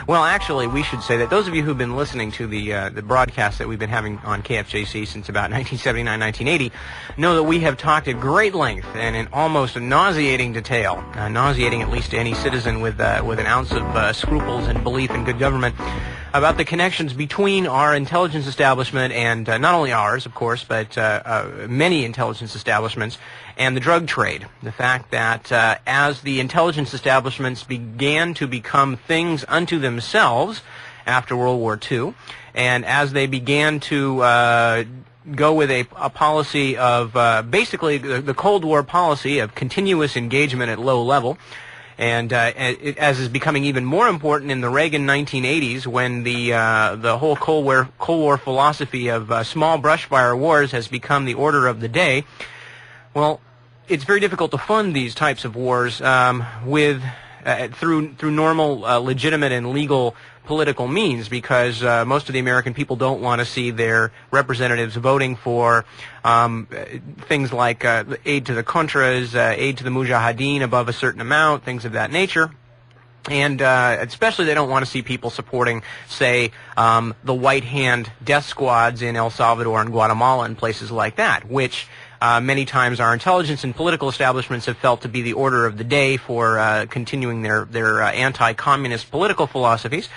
Well, actually, we should say that those of you who've been listening to the broadcast that we've been having on KFJC since about 1979, 1980, know that we have talked at great length and in almost nauseating detail, nauseating at least to any citizen with an ounce of scruples and belief in good government, about the connections between our intelligence establishment and not only ours, of course, but many intelligence establishments and the drug trade. The fact that as the intelligence establishments began to become things unto themselves after World War II, and as they began to go with a policy of basically the Cold War policy of continuous engagement at low level, and as is becoming even more important in the Reagan 1980s, when the whole Cold War philosophy of small brushfire wars has become the order of the day. Well, it's very difficult to fund these types of wars through normal, legitimate, and legal political means, because most of the American people don't want to see their representatives voting for things like aid to the Contras, aid to the Mujahideen above a certain amount, things of that nature. And especially they don't want to see people supporting, say, the white hand death squads in El Salvador and Guatemala and places like that, which many times our intelligence and political establishments have felt to be the order of the day for continuing their anti-communist political philosophies.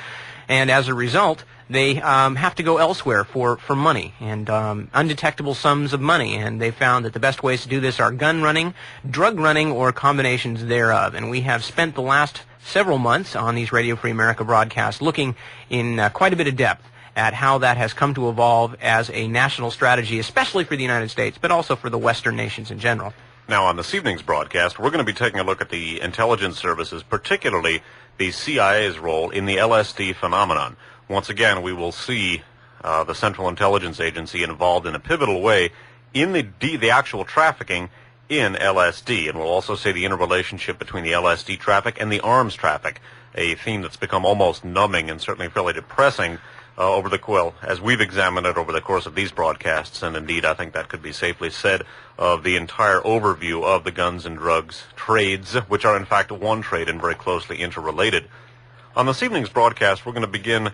And as a result, they have to go elsewhere for money and undetectable sums of money. And they found that the best ways to do this are gun running, drug running, or combinations thereof. And we have spent the last several months on these Radio Free America broadcasts looking in quite a bit of depth at how that has come to evolve as a national strategy, especially for the United States, but also for the Western nations in general. Now, on this evening's broadcast, we're going to be taking a look at the intelligence services, particularly the CIA's role in the LSD phenomenon. Once again, we will see the Central Intelligence Agency involved in a pivotal way in the actual trafficking in LSD, and we'll also see the interrelationship between the LSD traffic and the arms traffic, a theme that's become almost numbing and certainly fairly depressing as we've examined it over the course of these broadcasts, and indeed I think that could be safely said of the entire overview of the guns and drugs trades, which are in fact one trade and very closely interrelated. On this evening's broadcast, we're going to begin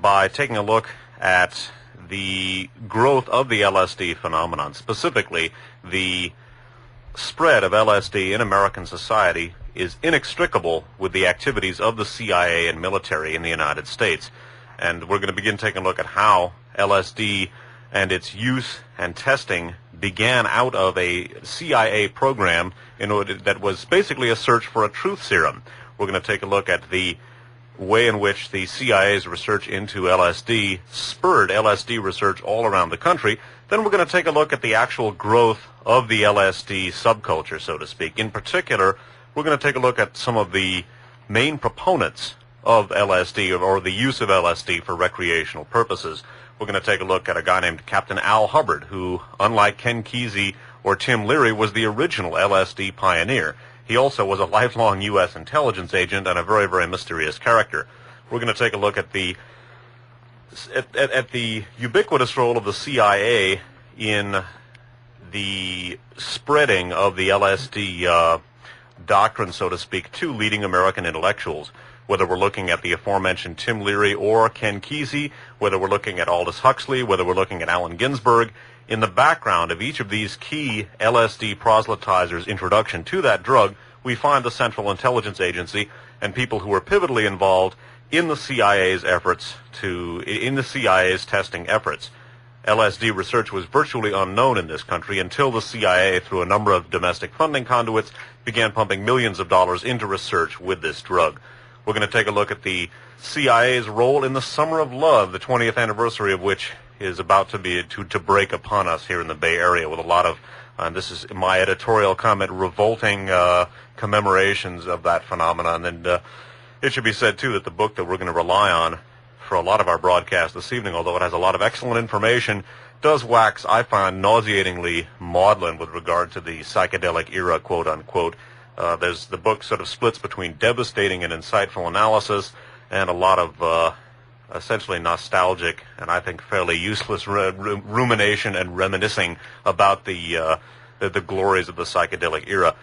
by taking a look at the growth of the LSD phenomenon, specifically the spread of LSD in American society is inextricable with the activities of the CIA and military in the United States. And we're going to begin taking a look at how LSD and its use and testing began out of a CIA program that was basically a search for a truth serum. We're going to take a look at the way in which the CIA's research into LSD spurred LSD research all around the country. Then we're going to take a look at the actual growth of the LSD subculture, so to speak. In particular, we're going to take a look at some of the main proponents of LSD or the use of LSD for recreational purposes. We're going to take a look at a guy named Captain Al Hubbard, who, unlike Ken Kesey or Tim Leary, was the original LSD pioneer. He also was a lifelong U.S. intelligence agent and a very, very mysterious character. We're going to take a look at the ubiquitous role of the CIA in the spreading of the LSD doctrine, so to speak, to leading American intellectuals. Whether we're looking at the aforementioned Tim Leary or Ken Kesey, whether we're looking at Aldous Huxley, whether we're looking at Allen Ginsberg, in the background of each of these key LSD proselytizers' introduction to that drug, we find the Central Intelligence Agency and people who were pivotally involved in the CIA's testing efforts. LSD research was virtually unknown in this country until the CIA, through a number of domestic funding conduits, began pumping millions of dollars into research with this drug. We're going to take a look at the CIA's role in the Summer of Love, the 20th anniversary of which is about to break upon us here in the Bay Area with a lot of, and this is my editorial comment, revolting commemorations of that phenomenon. And it should be said, too, that the book that we're going to rely on for a lot of our broadcasts this evening, although it has a lot of excellent information, does wax, I find, nauseatingly maudlin with regard to the psychedelic era, quote-unquote. The book sort of splits between devastating and insightful analysis and a lot of essentially nostalgic and I think fairly useless rumination and reminiscing about the glories of the psychedelic era.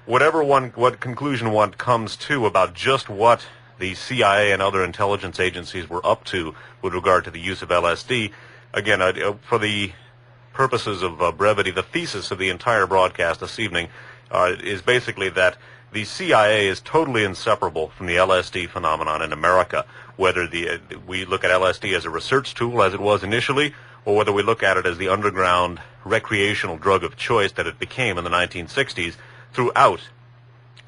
What conclusion one comes to about just what the CIA and other intelligence agencies were up to with regard to the use of LSD. Again, for the purposes of brevity, the thesis of the entire broadcast this evening is basically that the CIA is totally inseparable from the LSD phenomenon in America, whether we look at LSD as a research tool, as it was initially, or whether we look at it as the underground recreational drug of choice that it became in the 1960s. Throughout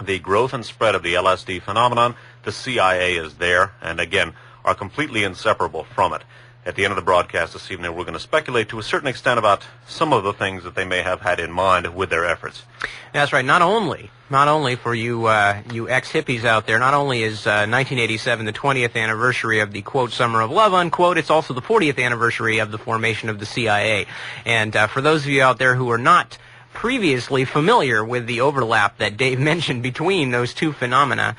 the growth and spread of the LSD phenomenon, the CIA is there, and again, are completely inseparable from it. At the end of the broadcast this evening, we're going to speculate to a certain extent about some of the things that they may have had in mind with their efforts. That's right. Not only for you ex-hippies out there, not only is 1987 the 20th anniversary of the, quote, Summer of Love, unquote, it's also the 40th anniversary of the formation of the CIA. And for those of you out there who are not previously familiar with the overlap that Dave mentioned between those two phenomena,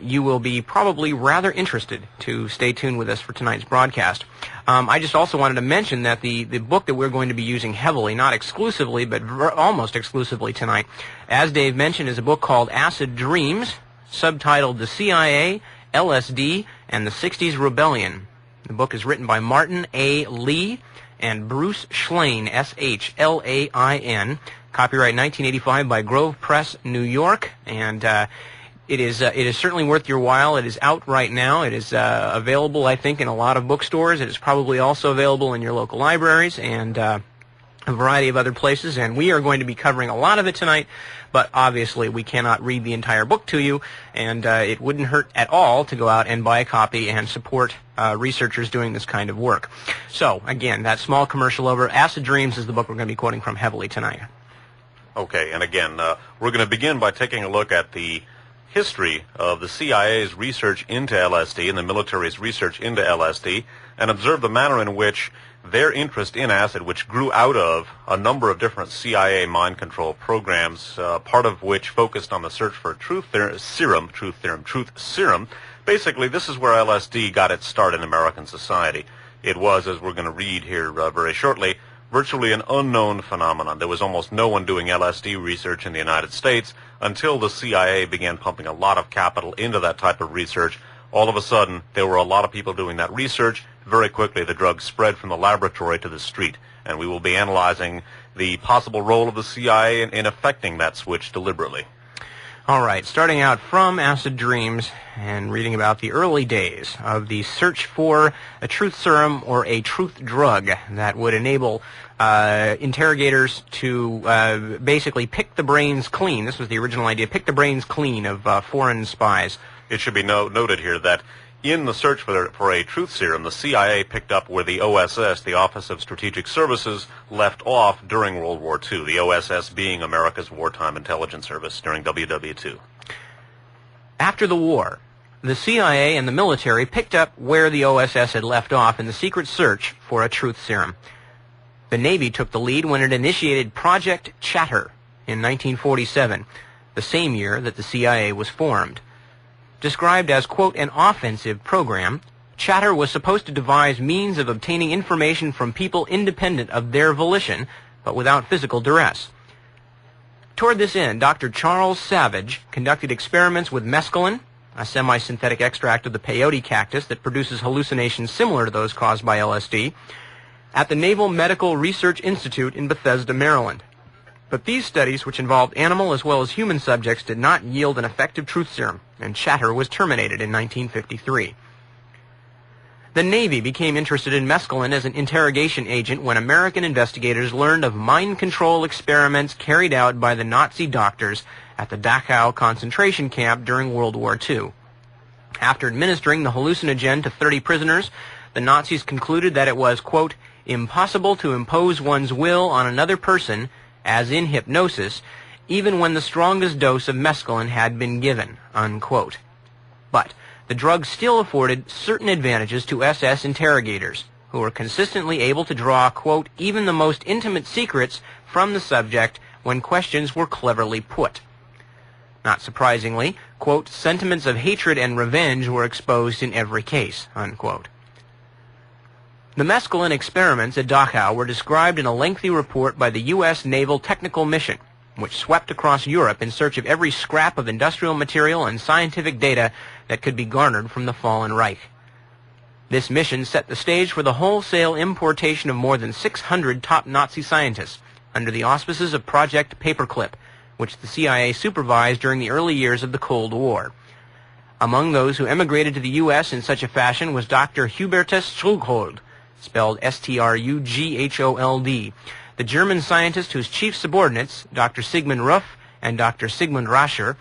you will be probably rather interested to stay tuned with us for tonight's broadcast. I just also wanted to mention that the book that we're going to be using heavily, not exclusively, but almost exclusively tonight, as Dave mentioned, is a book called Acid Dreams, subtitled The CIA, LSD, and the 60s Rebellion. The book is written by Martin A. Lee and Bruce Schlain, S-H-L-A-I-N, copyright 1985 by Grove Press, New York, and it is certainly worth your while. It is out right now. It is available, I think, in a lot of bookstores. It is probably also available in your local libraries and a variety of other places, and we are going to be covering a lot of it tonight, but obviously we cannot read the entire book to you, and it wouldn't hurt at all to go out and buy a copy and support researchers doing this kind of work. So, again, that small commercial over. Acid Dreams is the book we're going to be quoting from heavily tonight. Okay, and again, we're going to begin by taking a look at the history of the CIA's research into LSD and the military's research into LSD, and observe the manner in which their interest in acid, which grew out of a number of different CIA mind control programs, part of which focused on the search for truth serum. Basically, this is where LSD got its start in American society. It was, as we're going to read here very shortly, virtually an unknown phenomenon. There was almost no one doing LSD research in the United States until the CIA began pumping a lot of capital into that type of research. All of a sudden, there were a lot of people doing that research. Very quickly, the drug spread from the laboratory to the street, and we will be analyzing the possible role of the CIA in affecting that switch deliberately. All right, starting out from Acid Dreams and reading about the early days of the search for a truth serum or a truth drug that would enable interrogators to basically pick the brains clean. This was the original idea, pick the brains clean of foreign spies. It should be noted here that in the search for a truth serum, the CIA picked up where the OSS, the Office of Strategic Services, left off during World War II, the OSS being America's wartime intelligence service during WW2. After the war, the CIA and the military picked up where the OSS had left off in the secret search for a truth serum. The Navy took the lead when it initiated Project Chatter in 1947, the same year that the CIA was formed. Described as, quote, an offensive program, Chatter was supposed to devise means of obtaining information from people independent of their volition, but without physical duress. Toward this end, Dr. Charles Savage conducted experiments with mescaline, a semi-synthetic extract of the peyote cactus that produces hallucinations similar to those caused by LSD, at the Naval Medical Research Institute in Bethesda, Maryland. But these studies, which involved animal as well as human subjects, did not yield an effective truth serum, and Chatter was terminated in 1953. The Navy became interested in mescaline as an interrogation agent when American investigators learned of mind control experiments carried out by the Nazi doctors at the Dachau concentration camp during World War II. After administering the hallucinogen to 30 prisoners, the Nazis concluded that it was, quote, impossible to impose one's will on another person, as in hypnosis, even when the strongest dose of mescaline had been given, unquote. But the drug still afforded certain advantages to SS interrogators, who were consistently able to draw, quote, even the most intimate secrets from the subject when questions were cleverly put. Not surprisingly, quote, sentiments of hatred and revenge were exposed in every case, unquote. The mescaline experiments at Dachau were described in a lengthy report by the U.S. Naval Technical Mission, which swept across Europe in search of every scrap of industrial material and scientific data that could be garnered from the fallen Reich. This mission set the stage for the wholesale importation of more than 600 top Nazi scientists under the auspices of Project Paperclip, which the CIA supervised during the early years of the Cold War. Among those who emigrated to the U.S. in such a fashion was Dr. Hubertus Strughold, spelled Strughold, the German scientist whose chief subordinates, Dr. Sigmund Ruff and Dr. Sigmund Rascher,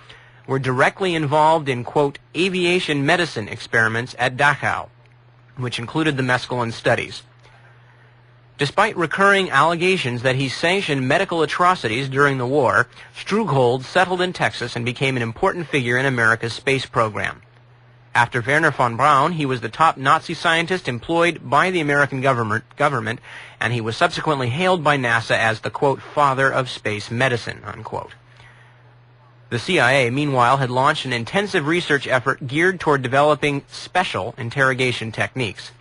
were directly involved in, quote, aviation medicine experiments at Dachau, which included the mescaline studies. Despite recurring allegations that he sanctioned medical atrocities during the war, Strughold settled in Texas and became an important figure in America's space program. After Werner von Braun, he was the top Nazi scientist employed by the American government, and he was subsequently hailed by NASA as the, quote, father of space medicine, unquote. The CIA, meanwhile, had launched an intensive research effort geared toward developing special interrogation techniques.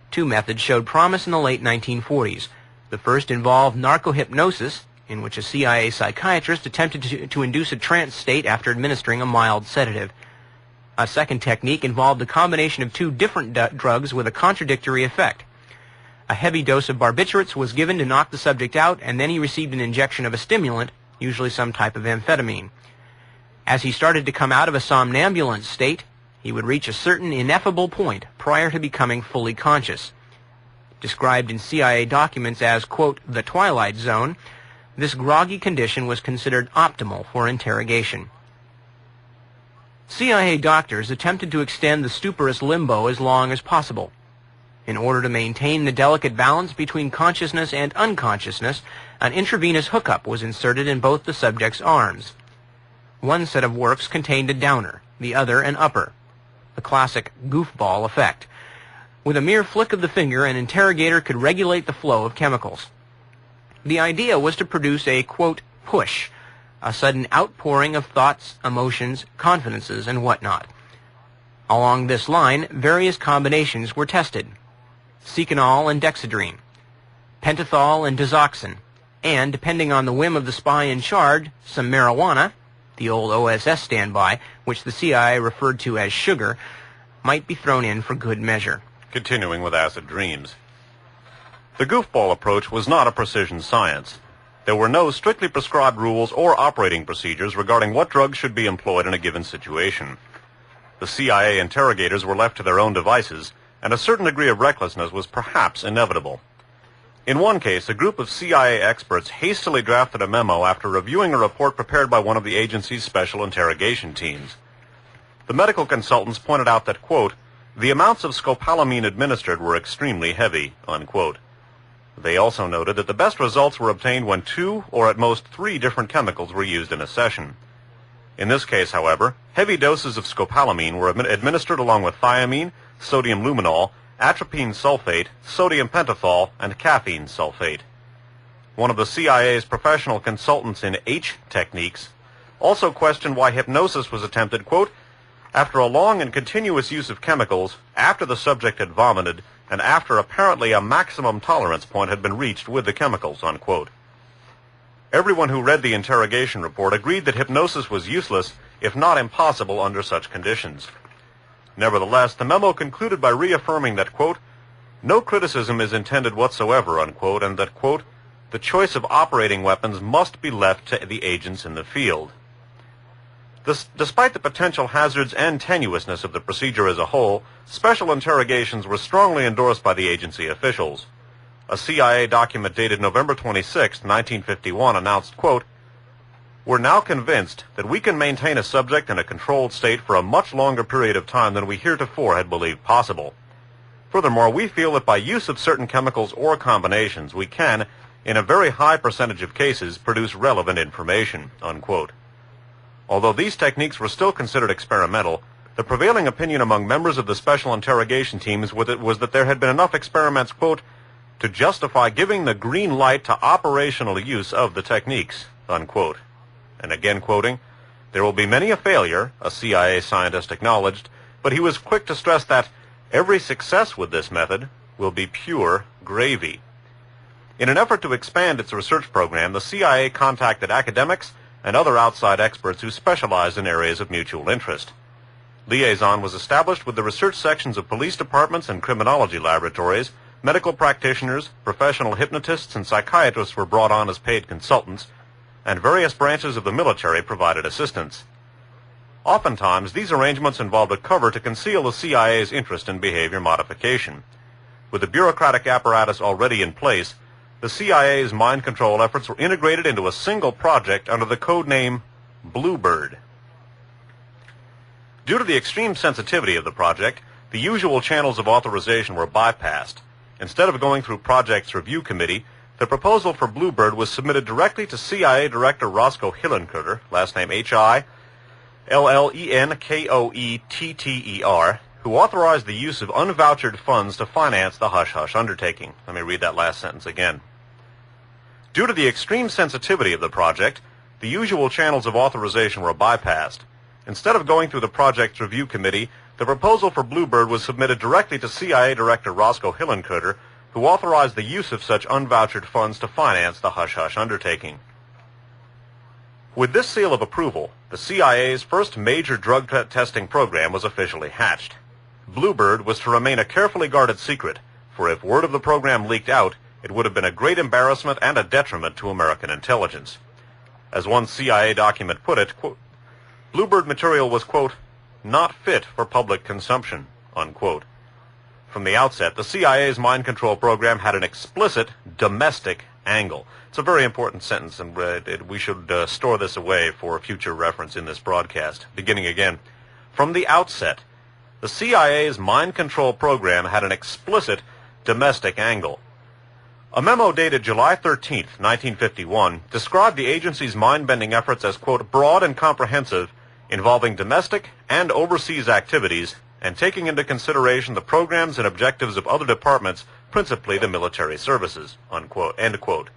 Two methods showed promise in the late 1940s. The first involved narcohypnosis, in which a CIA psychiatrist attempted to induce a trance state after administering a mild sedative. A second technique involved a combination of two different drugs with a contradictory effect. A heavy dose of barbiturates was given to knock the subject out, and then he received an injection of a stimulant, usually some type of amphetamine. As he started to come out of a somnambulant state, he would reach a certain ineffable point prior to becoming fully conscious. Described in CIA documents as, quote, the twilight zone, this groggy condition was considered optimal for interrogation. CIA doctors attempted to extend the stuporous limbo as long as possible. In order to maintain the delicate balance between consciousness and unconsciousness, an intravenous hookup was inserted in both the subject's arms. One set of works contained a downer, the other an upper, the classic goofball effect. With a mere flick of the finger, an interrogator could regulate the flow of chemicals. The idea was to produce a, quote, push, a sudden outpouring of thoughts, emotions, confidences, and whatnot. Along this line, various combinations were tested. Seconal and dexedrine, pentothal and digoxin, and, depending on the whim of the spy in charge, some marijuana, the old OSS standby, which the CIA referred to as sugar, might be thrown in for good measure. Continuing with acid dreams. The goofball approach was not a precision science. There were no strictly prescribed rules or operating procedures regarding what drugs should be employed in a given situation. The CIA interrogators were left to their own devices, and a certain degree of recklessness was perhaps inevitable. In one case, a group of CIA experts hastily drafted a memo after reviewing a report prepared by one of the agency's special interrogation teams. The medical consultants pointed out that, quote, the amounts of scopolamine administered were extremely heavy, unquote. They also noted that the best results were obtained when 2 or at most 3 different chemicals were used in a session. In this case, however, heavy doses of scopolamine were administered along with thiamine, sodium luminol, atropine sulfate, sodium pentothal, and caffeine sulfate. One of the CIA's professional consultants in H techniques also questioned why hypnosis was attempted, quote, after a long and continuous use of chemicals, after the subject had vomited, and after apparently a maximum tolerance point had been reached with the chemicals, unquote. Everyone who read the interrogation report agreed that hypnosis was useless, if not impossible, under such conditions. Nevertheless, the memo concluded by reaffirming that, quote, no criticism is intended whatsoever, unquote, and that, quote, the choice of operating weapons must be left to the agents in the field. Despite the potential hazards and tenuousness of the procedure as a whole, special interrogations were strongly endorsed by the agency officials. A CIA document dated November 26, 1951 announced, quote, we're now convinced that we can maintain a subject in a controlled state for a much longer period of time than we heretofore had believed possible. Furthermore, we feel that by use of certain chemicals or combinations, we can, in a very high percentage of cases, produce relevant information, unquote. Although these techniques were still considered experimental, the prevailing opinion among members of the special interrogation teams was that there had been enough experiments, quote, to justify giving the green light to operational use of the techniques, unquote. And again quoting, there will be many a failure, a CIA scientist acknowledged, but he was quick to stress that every success with this method will be pure gravy. In an effort to expand its research program, the CIA contacted academics and other outside experts who specialized in areas of mutual interest. liaison was established with the research sections of police departments and criminology laboratories. Medical practitioners, professional hypnotists, and psychiatrists were brought on as paid consultants, and various branches of the military provided assistance. Oftentimes, these arrangements involved a cover to conceal the CIA's interest in behavior modification. With the bureaucratic apparatus already in place, the CIA's mind control efforts were integrated into a single project under the code name Bluebird. Due to the extreme sensitivity of the project, the usual channels of authorization were bypassed. Instead of going through Project's Review Committee, the proposal for Bluebird was submitted directly to CIA Director Roscoe Hillenkoetter, last name Hillenkoetter, who authorized the use of unvouchered funds to finance the hush-hush undertaking. Let me read that last sentence again. Due to the extreme sensitivity of the project, the usual channels of authorization were bypassed. Instead of going through the Project's Review Committee, the proposal for Bluebird was submitted directly to CIA Director Roscoe Hillenkoetter, who authorized the use of such unvouchered funds to finance the hush-hush undertaking. With this seal of approval, the CIA's first major drug testing program was officially hatched. Bluebird was to remain a carefully guarded secret, for if word of the program leaked out, it would have been a great embarrassment and a detriment to American intelligence. As one CIA document put it, quote, Bluebird material was, quote, not fit for public consumption, unquote. From the outset, the CIA's mind control program had an explicit domestic angle. It's a very important sentence, and we should store this away for future reference in this broadcast. Beginning again. From the outset, the CIA's mind control program had an explicit domestic angle. A memo dated July 13, 1951, described the agency's mind-bending efforts as, quote, broad and comprehensive, involving domestic and overseas activities, and taking into consideration the programs and objectives of other departments, principally the military services, unquote, end quote.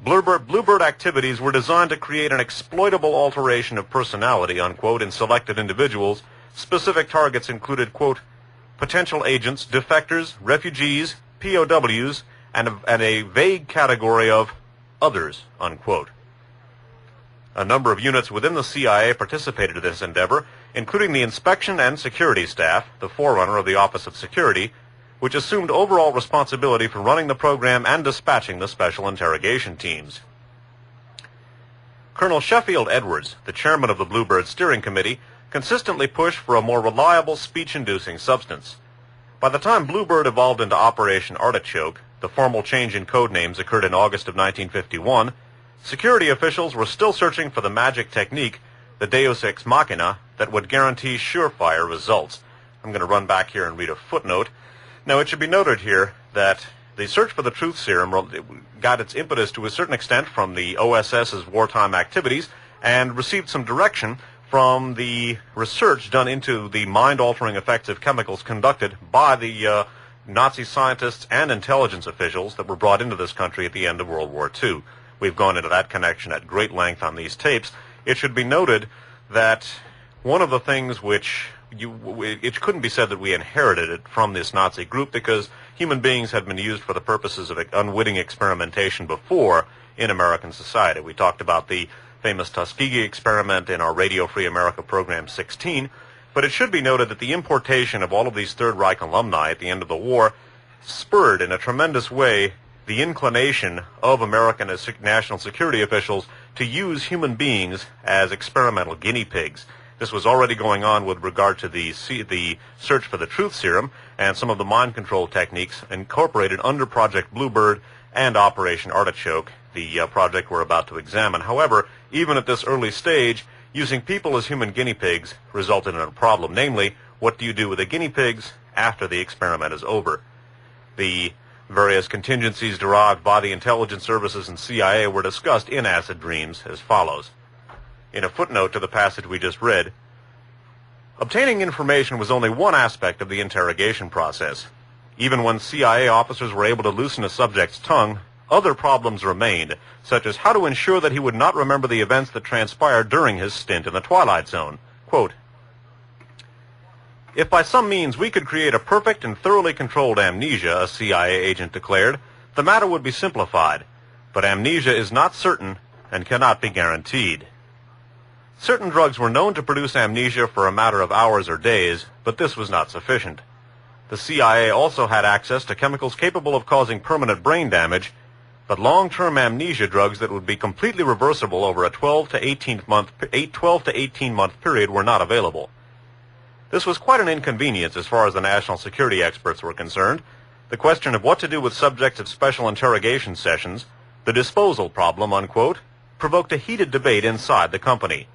Bluebird activities were designed to create an exploitable alteration of personality, unquote, in selected individuals. Specific targets included, quote, potential agents, defectors, refugees, POWs, and a vague category of others, unquote. A number of units within the CIA participated in this endeavor, including the inspection and security staff, the forerunner of the Office of Security, which assumed overall responsibility for running the program and dispatching the special interrogation teams. Colonel Sheffield Edwards, the chairman of the Bluebird Steering Committee, consistently pushed for a more reliable speech-inducing substance. By the time Bluebird evolved into Operation Artichoke, the formal change in code names occurred in August of 1951, security officials were still searching for the magic technique, the deus ex machina, that would guarantee surefire results. I'm going to run back here and read a footnote. Now, it should be noted here that the search for the truth serum got its impetus to a certain extent from the OSS's wartime activities and received some direction from the research done into the mind-altering effects of chemicals conducted by the Nazi scientists and intelligence officials that were brought into this country at the end of World War II. We've gone into that connection at great length on these tapes. It should be noted that one of the things which it couldn't be said that we inherited it from this Nazi group, because human beings had been used for the purposes of unwitting experimentation before in American society. We talked about the famous Tuskegee experiment in our Radio Free America program 16, but it should be noted that the importation of all of these Third Reich alumni at the end of the war spurred in a tremendous way the inclination of American national security officials to use human beings as experimental guinea pigs. This was already going on with regard to the search for the truth serum and some of the mind control techniques incorporated under Project Bluebird and Operation Artichoke, the project we're about to examine. However, even at this early stage, using people as human guinea pigs resulted in a problem. Namely, what do you do with the guinea pigs after the experiment is over? The various contingencies derived by the intelligence services and CIA were discussed in Acid Dreams as follows. In a footnote to the passage we just read, obtaining information was only one aspect of the interrogation process. Even when CIA officers were able to loosen a subject's tongue, other problems remained, such as how to ensure that he would not remember the events that transpired during his stint in the Twilight Zone. Quote, if by some means we could create a perfect and thoroughly controlled amnesia, a CIA agent declared, the matter would be simplified. But amnesia is not certain and cannot be guaranteed. Certain drugs were known to produce amnesia for a matter of hours or days, but this was not sufficient. The CIA also had access to chemicals capable of causing permanent brain damage, but long-term amnesia drugs that would be completely reversible over a 12 to 18 month period were not available. This was quite an inconvenience as far as the national security experts were concerned. The question of what to do with subjects of special interrogation sessions, the disposal problem, unquote, provoked a heated debate inside the company.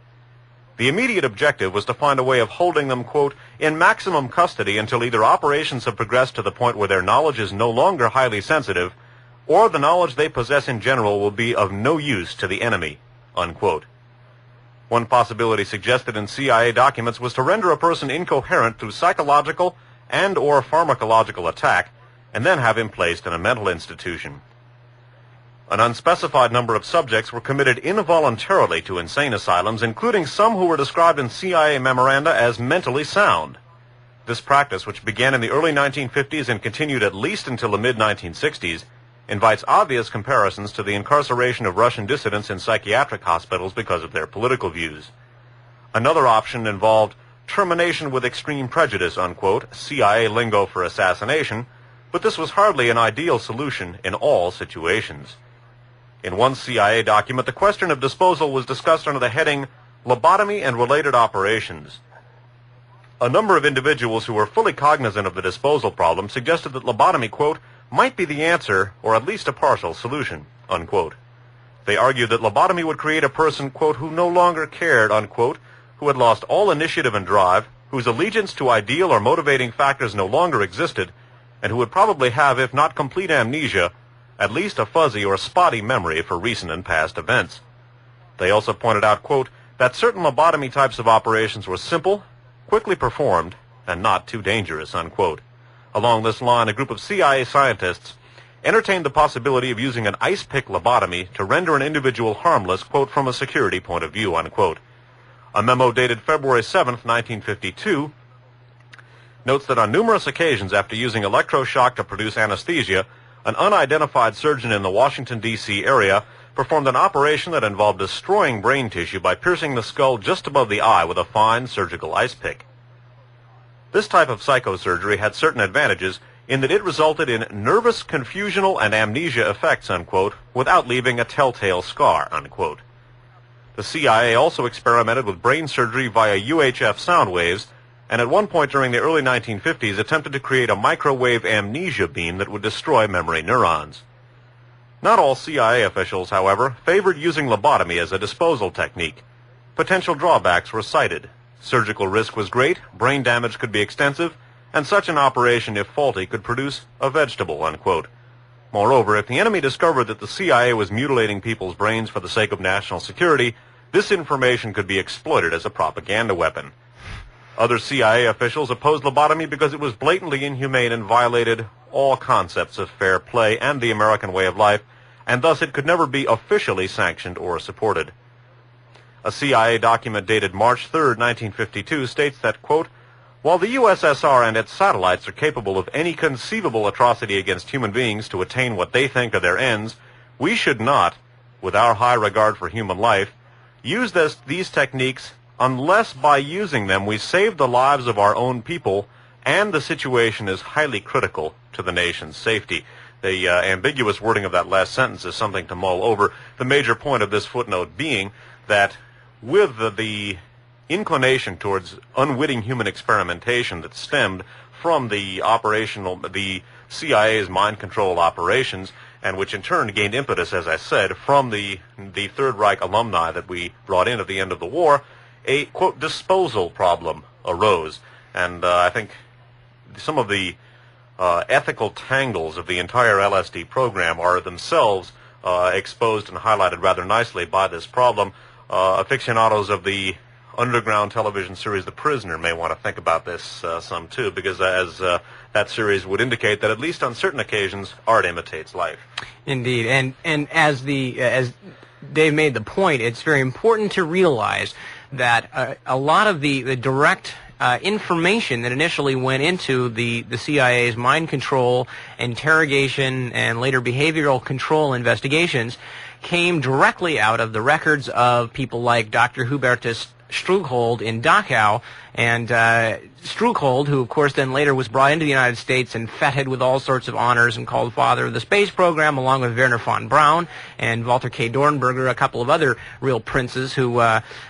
The immediate objective was to find a way of holding them, quote, in maximum custody until either operations have progressed to the point where their knowledge is no longer highly sensitive, or the knowledge they possess in general will be of no use to the enemy, unquote. One possibility suggested in CIA documents was to render a person incoherent through psychological and or pharmacological attack, and then have him placed in a mental institution. An unspecified number of subjects were committed involuntarily to insane asylums, including some who were described in CIA memoranda as mentally sound. This practice, which began in the early 1950s and continued at least until the mid-1960s, invites obvious comparisons to the incarceration of Russian dissidents in psychiatric hospitals because of their political views. Another option involved termination with extreme prejudice, unquote, CIA lingo for assassination, but this was hardly an ideal solution in all situations. In one CIA document, the question of disposal was discussed under the heading Lobotomy and Related Operations. A number of individuals who were fully cognizant of the disposal problem suggested that lobotomy, quote, might be the answer or at least a partial solution, unquote. They argued that lobotomy would create a person, quote, who no longer cared, unquote, who had lost all initiative and drive, whose allegiance to ideal or motivating factors no longer existed, and who would probably have, if not complete amnesia, at least a fuzzy or spotty memory for recent and past events. They also pointed out, quote, that certain lobotomy types of operations were simple, quickly performed, and not too dangerous, unquote. Along this line, a group of CIA scientists entertained the possibility of using an ice pick lobotomy to render an individual harmless, quote, from a security point of view, unquote. A memo dated February 7, 1952, notes that on numerous occasions after using electroshock to produce anesthesia, an unidentified surgeon in the Washington, D.C. area performed an operation that involved destroying brain tissue by piercing the skull just above the eye with a fine surgical ice pick. This type of psychosurgery had certain advantages in that it resulted in nervous, confusional, and amnesia effects, unquote, without leaving a telltale scar, unquote. The CIA also experimented with brain surgery via UHF sound waves, and at one point during the early 1950s attempted to create a microwave amnesia beam that would destroy memory neurons. Not all CIA officials, however, favored using lobotomy as a disposal technique. Potential drawbacks were cited. Surgical risk was great, brain damage could be extensive, and such an operation, if faulty, could produce a vegetable, unquote. Moreover, if the enemy discovered that the CIA was mutilating people's brains for the sake of national security, this information could be exploited as a propaganda weapon. Other CIA officials opposed lobotomy because it was blatantly inhumane and violated all concepts of fair play and the American way of life, and thus it could never be officially sanctioned or supported. A CIA document dated March 3, 1952 states that, quote, while the USSR and its satellites are capable of any conceivable atrocity against human beings to attain what they think are their ends, we should not, with our high regard for human life, use these techniques unless by using them we save the lives of our own people and the situation is highly critical to the nation's safety. The ambiguous wording of that last sentence is something to mull over. The major point of this footnote being that with the inclination towards unwitting human experimentation that stemmed from the CIA's mind control operations, and which in turn gained impetus, as I said, from the Third Reich alumni that we brought in at the end of the war, a, quote, disposal problem arose. And I think some of the ethical tangles of the entire LSD program are themselves exposed and highlighted rather nicely by this problem. Aficionados of the underground television series The Prisoner may want to think about this some too, because as that series would indicate, that at least on certain occasions art imitates life. Indeed, and as Dave made the point, it's very important to realize that a lot of the direct information that initially went into the CIA's mind control, interrogation, and later behavioral control investigations came directly out of the records of people like Dr. Hubertus Struckhold in Dachau, and Struckhold, who of course then later was brought into the United States and feted with all sorts of honors and called father of the space program, along with Werner von Braun and Walter K. Dornberger, a couple of other real princes who,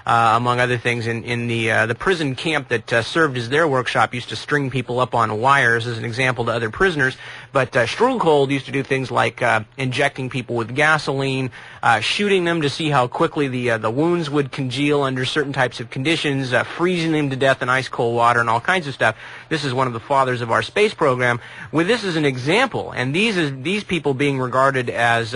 among other things, in the prison camp that served as their workshop, used to string people up on wires as an example to other prisoners. But Struckhold used to do things like injecting people with gasoline, shooting them to see how quickly the wounds would congeal under certain types of conditions, freezing them to death in ice cold water, and all kinds of stuff. This is one of the fathers of our space program. With this as an example, and these people being regarded as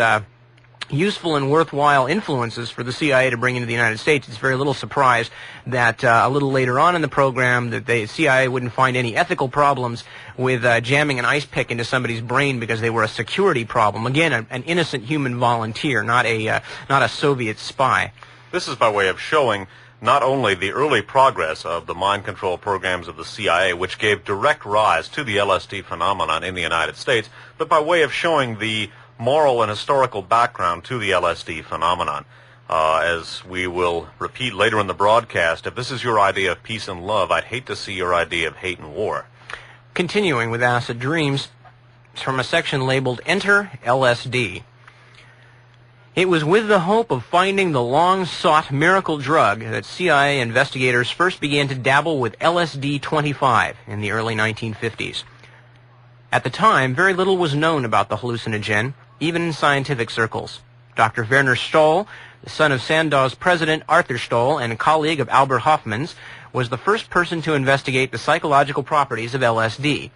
useful and worthwhile influences for the CIA to bring into the United States, it's very little surprise that a little later on in the program that the CIA wouldn't find any ethical problems with jamming an ice pick into somebody's brain because they were a security problem. Again, an innocent human volunteer, not a Soviet spy. This is by way of showing not only the early progress of the mind control programs of the CIA, which gave direct rise to the LSD phenomenon in the United States, but by way of showing the moral and historical background to the LSD phenomenon. As we will repeat later in the broadcast, if this is your idea of peace and love, I'd hate to see your idea of hate and war. Continuing with acid dreams, from a section labeled Enter LSD. It was with the hope of finding the long-sought miracle drug that CIA investigators first began to dabble with LSD-25 in the early 1950s. At the time, very little was known about the hallucinogen, even in scientific circles. Dr. Werner Stoll, the son of Sandow's president Arthur Stoll and a colleague of Albert Hofmann's, was the first person to investigate the psychological properties of LSD.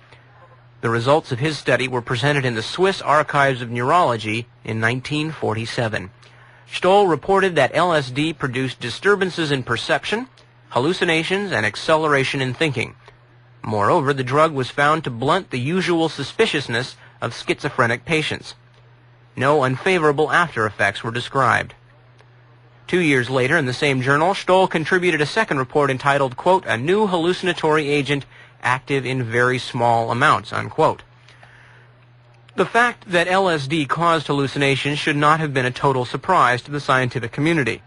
The results of his study were presented in the Swiss Archives of Neurology in 1947. Stoll reported that LSD produced disturbances in perception, hallucinations, and acceleration in thinking. Moreover, the drug was found to blunt the usual suspiciousness of schizophrenic patients. No unfavorable after effects were described. 2 years later, in the same journal, Stoll contributed a second report entitled, quote, "A new hallucinatory agent active in very small amounts," unquote. The fact that LSD caused hallucinations should not have been a total surprise to the scientific community.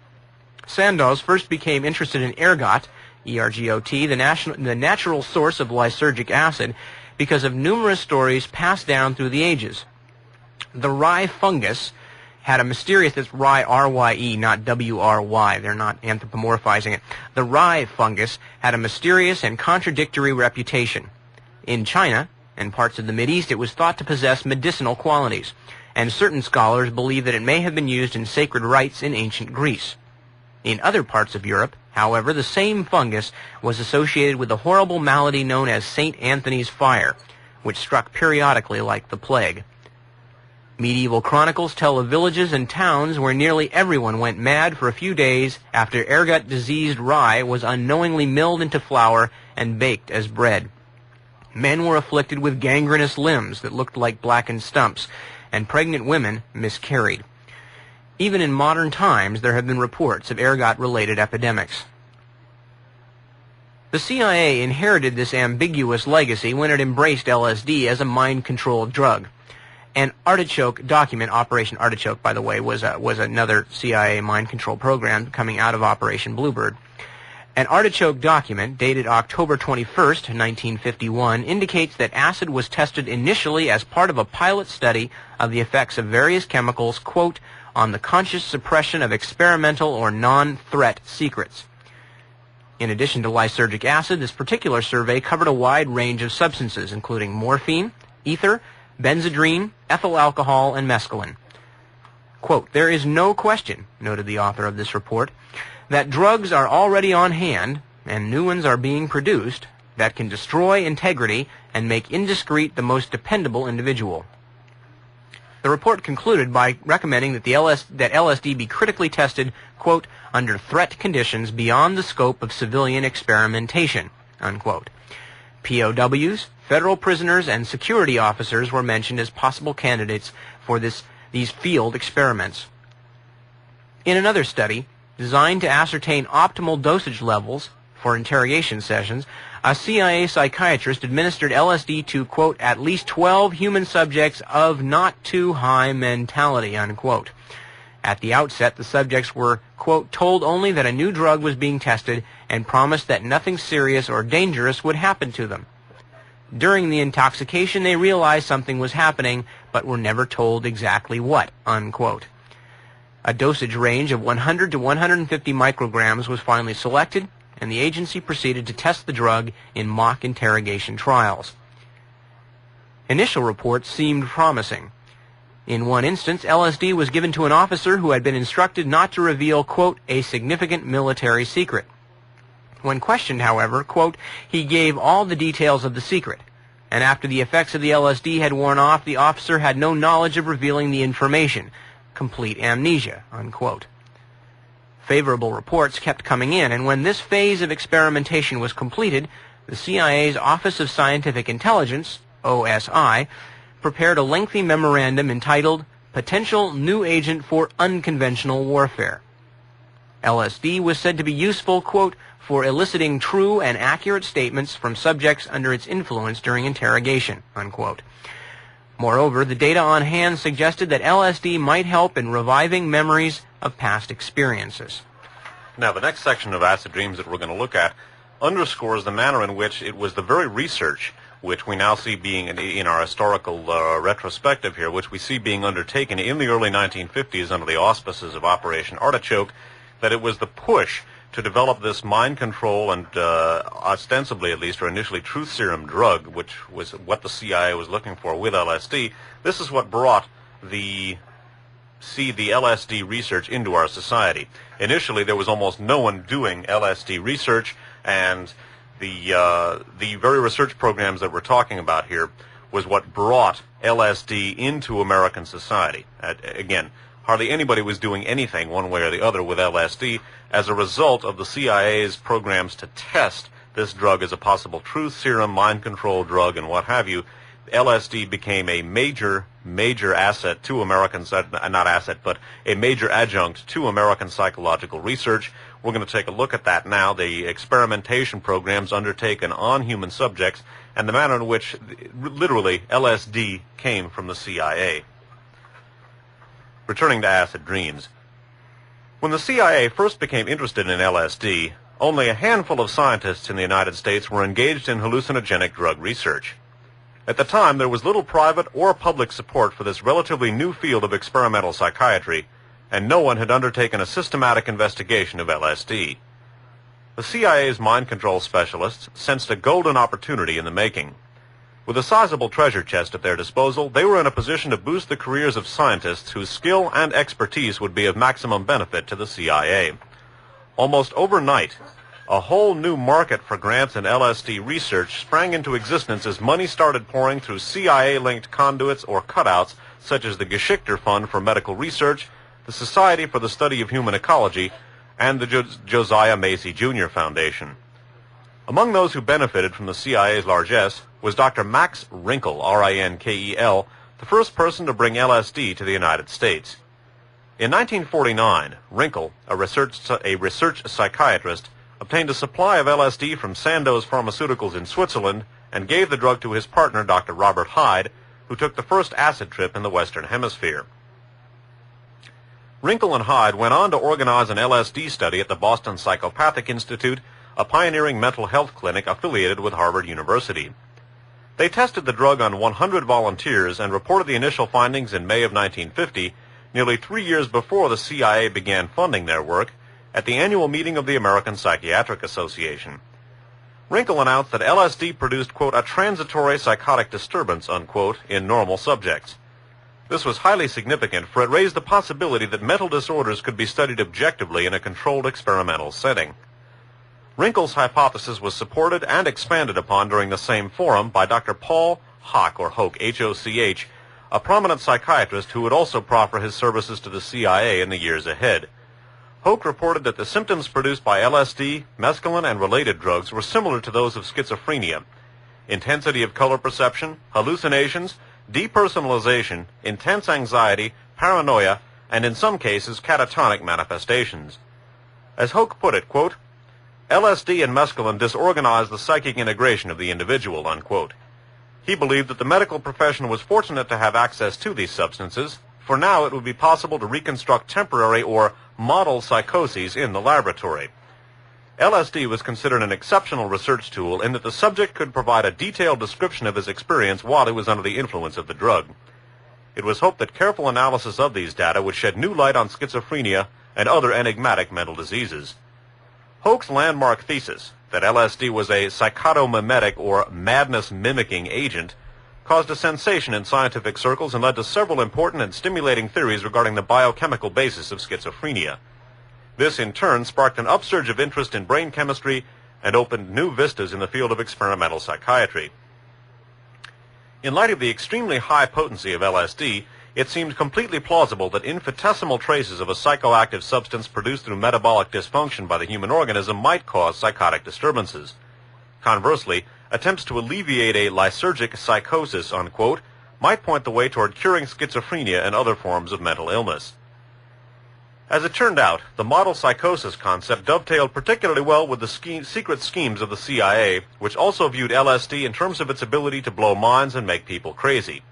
Sandoz first became interested in ergot, ERGOT, the natural source of lysergic acid, because of numerous stories passed down through the ages. The rye fungus had a mysterious, that's rye, R-Y-E, not W-R-Y. They're not anthropomorphizing it. The rye fungus had a mysterious and contradictory reputation. In China and parts of the Mideast, it was thought to possess medicinal qualities, and certain scholars believe that it may have been used in sacred rites in ancient Greece. In other parts of Europe, however, the same fungus was associated with a horrible malady known as St. Anthony's fire, which struck periodically like the plague. Medieval chronicles tell of villages and towns where nearly everyone went mad for a few days after ergot-diseased rye was unknowingly milled into flour and baked as bread. Men were afflicted with gangrenous limbs that looked like blackened stumps, and pregnant women miscarried. Even in modern times, there have been reports of ergot-related epidemics. The CIA inherited this ambiguous legacy when it embraced LSD as a mind-controlled drug. An Artichoke document, Operation Artichoke, by the way, was another CIA mind control program coming out of Operation Bluebird. An Artichoke document, dated October 21st, 1951, indicates that acid was tested initially as part of a pilot study of the effects of various chemicals, quote, on the conscious suppression of experimental or non-threat secrets. In addition to lysergic acid, this particular survey covered a wide range of substances, including morphine, ether, benzodrine, ethyl alcohol, and mescaline. Quote, "There is no question," noted the author of this report, "that drugs are already on hand, and new ones are being produced, that can destroy integrity and make indiscreet the most dependable individual." The report concluded by recommending that that LSD be critically tested, quote, "under threat conditions beyond the scope of civilian experimentation," unquote. POWs, federal prisoners, and security officers were mentioned as possible candidates for these field experiments. In another study, designed to ascertain optimal dosage levels for interrogation sessions, a CIA psychiatrist administered LSD to, quote, at least 12 human subjects of not too high mentality, unquote. At the outset, the subjects were, quote, told only that a new drug was being tested and promised that nothing serious or dangerous would happen to them. During the intoxication, they realized something was happening, but were never told exactly what, unquote. A dosage range of 100 to 150 micrograms was finally selected, and the agency proceeded to test the drug in mock interrogation trials. Initial reports seemed promising. In one instance, LSD was given to an officer who had been instructed not to reveal, quote, a significant military secret. When questioned, however, quote, he gave all the details of the secret, and after the effects of the LSD had worn off, the officer had no knowledge of revealing the information. Complete amnesia, unquote. Favorable reports kept coming in, and when this phase of experimentation was completed, the CIA's Office of Scientific Intelligence, OSI, prepared a lengthy memorandum entitled Potential New Agent for Unconventional Warfare. LSD was said to be useful, quote, for eliciting true and accurate statements from subjects under its influence during interrogation, unquote. Moreover, the data on hand suggested that LSD might help in reviving memories of past experiences. Now, the next section of acid dreams that we're going to look at underscores the manner in which it was the very research which we now see being in our historical retrospective here, which we see being undertaken in the early 1950s under the auspices of Operation Artichoke, that it was the push to develop this mind control and ostensibly, at least, or initially truth serum drug, which was what the CIA was looking for with LSD. This is what brought the LSD research into our society. Initially, there was almost no one doing LSD research, and the very research programs that we're talking about here was what brought LSD into American society. Again, hardly anybody was doing anything one way or the other with LSD as a result of the CIA's programs to test this drug as a possible truth serum, mind control drug, and what have you. LSD became a major asset to American, not asset, but a major adjunct to American psychological research. We're going to take a look at that now, the experimentation programs undertaken on human subjects, and the manner in which, literally, LSD came from the CIA. Returning to acid dreams. When the CIA first became interested in LSD, only a handful of scientists in the United States were engaged in hallucinogenic drug research. At the time, there was little private or public support for this relatively new field of experimental psychiatry, and no one had undertaken a systematic investigation of LSD. The CIA's mind control specialists sensed a golden opportunity in the making. With a sizable treasure chest at their disposal, they were in a position to boost the careers of scientists whose skill and expertise would be of maximum benefit to the CIA. Almost overnight, a whole new market for grants in LSD research sprang into existence as money started pouring through CIA-linked conduits or cutouts such as the Geschichter Fund for Medical Research, the Society for the Study of Human Ecology, and the Josiah Macy Jr. Foundation. Among those who benefited from the CIA's largesse was Dr. Max Rinkel, R-I-N-K-E-L, the first person to bring LSD to the United States. In 1949, Rinkel, a research psychiatrist, obtained a supply of LSD from Sandoz Pharmaceuticals in Switzerland and gave the drug to his partner, Dr. Robert Hyde, who took the first acid trip in the Western Hemisphere. Rinkel and Hyde went on to organize an LSD study at the Boston Psychopathic Institute, a pioneering mental health clinic affiliated with Harvard University. They tested the drug on 100 volunteers and reported the initial findings in May of 1950, nearly 3 years before the CIA began funding their work, at the annual meeting of the American Psychiatric Association. Rinkel announced that LSD produced, quote, a transitory psychotic disturbance, unquote, in normal subjects. This was highly significant, for it raised the possibility that mental disorders could be studied objectively in a controlled experimental setting. Rinkel's hypothesis was supported and expanded upon during the same forum by Dr. Paul Hoch, or Hoch, H-O-C-H, a prominent psychiatrist who would also proffer his services to the CIA in the years ahead. Hoch reported that the symptoms produced by LSD, mescaline, and related drugs were similar to those of schizophrenia: intensity of color perception, hallucinations, depersonalization, intense anxiety, paranoia, and in some cases catatonic manifestations. As Hoch put it, quote, LSD and mescaline disorganized the psychic integration of the individual, unquote. He believed that the medical profession was fortunate to have access to these substances, for now it would be possible to reconstruct temporary or model psychoses in the laboratory. LSD was considered an exceptional research tool in that the subject could provide a detailed description of his experience while he was under the influence of the drug. It was hoped that careful analysis of these data would shed new light on schizophrenia and other enigmatic mental diseases. Hoch's landmark thesis, that LSD was a psychotomimetic or madness-mimicking agent, caused a sensation in scientific circles and led to several important and stimulating theories regarding the biochemical basis of schizophrenia. This, in turn, sparked an upsurge of interest in brain chemistry and opened new vistas in the field of experimental psychiatry. In light of the extremely high potency of LSD, it seemed completely plausible that infinitesimal traces of a psychoactive substance produced through metabolic dysfunction by the human organism might cause psychotic disturbances. Conversely, attempts to alleviate a lysergic psychosis, unquote, might point the way toward curing schizophrenia and other forms of mental illness. As it turned out, the model psychosis concept dovetailed particularly well with the secret schemes of the CIA, which also viewed LSD in terms of its ability to blow minds and make people crazy.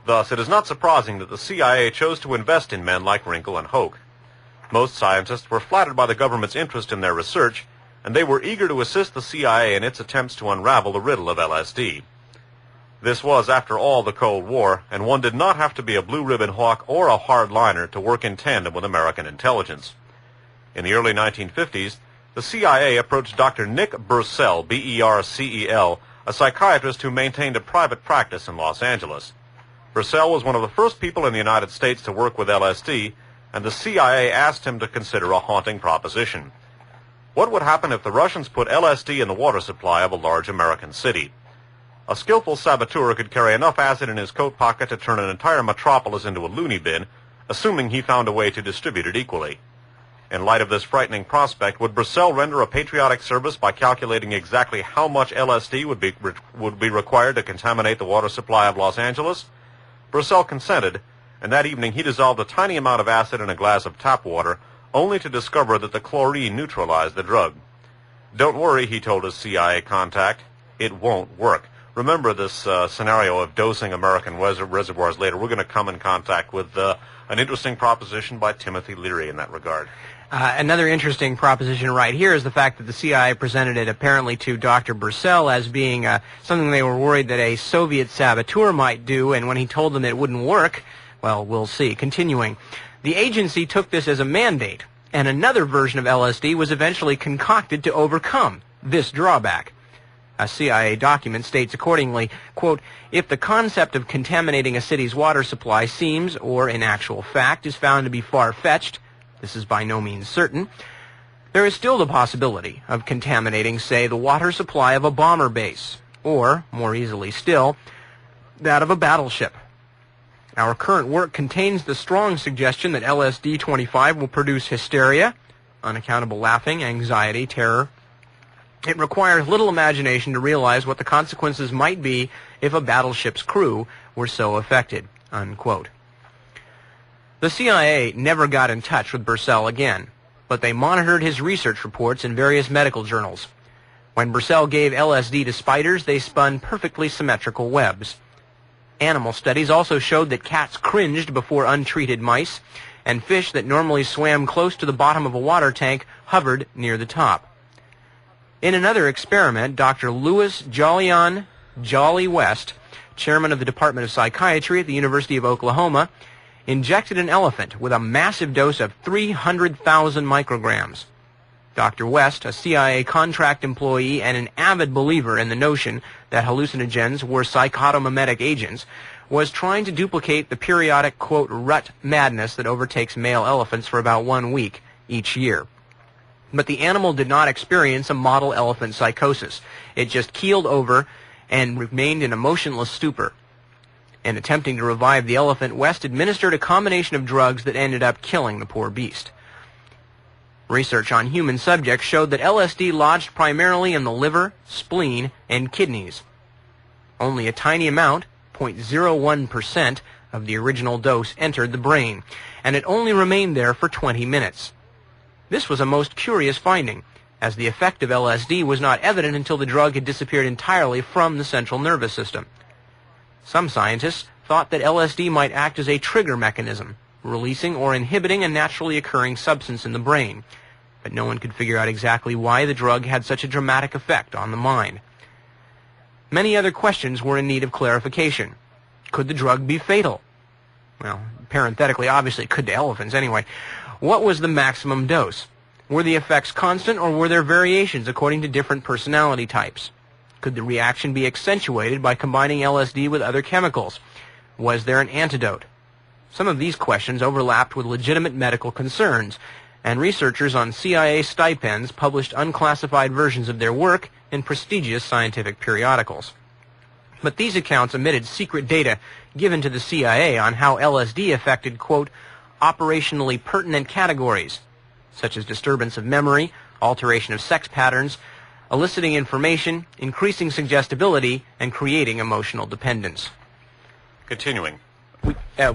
Thus, it is not surprising that the CIA chose to invest in men like Recre and Hoch. Most scientists were flattered by the government's interest in their research, and they were eager to assist the CIA in its attempts to unravel the riddle of LSD. This was, after all, the Cold War, and one did not have to be a blue-ribbon hawk or a hardliner to work in tandem with American intelligence. In the early 1950s, the CIA approached Dr. Nick Bercel, B-E-R-C-E-L, a psychiatrist who maintained a private practice in Los Angeles. Bercel was one of the first people in the United States to work with LSD, and the CIA asked him to consider a haunting proposition. What would happen if the Russians put LSD in the water supply of a large American city? A skillful saboteur could carry enough acid in his coat pocket to turn an entire metropolis into a loony bin, assuming he found a way to distribute it equally. In light of this frightening prospect, would Bercel render a patriotic service by calculating exactly how much LSD would be required to contaminate the water supply of Los Angeles? Bercel consented, and that evening he dissolved a tiny amount of acid in a glass of tap water, only to discover that the chlorine neutralized the drug. "Don't worry," he told his CIA contact, "it won't work." Remember this scenario of dosing American reservoirs later. We're going to come in contact with an interesting proposition by Timothy Leary in that regard. Another interesting proposition right here is the fact that the CIA presented it apparently to Dr. Bercel as being something they were worried that a Soviet saboteur might do, and when he told them it wouldn't work, well, we'll see. Continuing, the agency took this as a mandate, and another version of LSD was eventually concocted to overcome this drawback. A CIA document states accordingly, quote, "If the concept of contaminating a city's water supply seems, or in actual fact is found to be far-fetched, this is by no means certain, there is still the possibility of contaminating, say, the water supply of a bomber base, or, more easily still, that of a battleship. Our current work contains the strong suggestion that LSD-25 will produce hysteria, unaccountable laughing, anxiety, terror. It requires little imagination to realize what the consequences might be if a battleship's crew were so affected," unquote. The CIA never got in touch with Bercel again, but they monitored his research reports in various medical journals. When Bercel gave LSD to spiders, they spun perfectly symmetrical webs. Animal studies also showed that cats cringed before untreated mice, and fish that normally swam close to the bottom of a water tank hovered near the top. In another experiment, Dr. Louis Jolly West, chairman of the Department of Psychiatry at the University of Oklahoma, injected an elephant with a massive dose of 300,000 micrograms. Dr. West, a CIA contract employee and an avid believer in the notion that hallucinogens were psychotomimetic agents, was trying to duplicate the periodic, quote, rut madness that overtakes male elephants for about 1 week each year. But the animal did not experience a model elephant psychosis. It just keeled over and remained in a motionless stupor. In attempting to revive the elephant, West administered a combination of drugs that ended up killing the poor beast. Research on human subjects showed that LSD lodged primarily in the liver, spleen, and kidneys. Only a tiny amount, 0.01% of the original dose, entered the brain, and it only remained there for 20 minutes. This was a most curious finding, as the effect of LSD was not evident until the drug had disappeared entirely from the central nervous system. Some scientists thought that LSD might act as a trigger mechanism, releasing or inhibiting a naturally occurring substance in the brain, but no one could figure out exactly why the drug had such a dramatic effect on the mind. Many other questions were in need of clarification. Could the drug be fatal? Well, parenthetically, obviously it could to elephants anyway. What was the maximum dose? Were the effects constant, or were there variations according to different personality types? Could the reaction be accentuated by combining LSD with other chemicals? Was there an antidote? Some of these questions overlapped with legitimate medical concerns, and researchers on CIA stipends published unclassified versions of their work in prestigious scientific periodicals. But these accounts omitted secret data given to the CIA on how LSD affected, quote, operationally pertinent categories, such as disturbance of memory, alteration of sex patterns, eliciting information, increasing suggestibility, and creating emotional dependence. Continuing.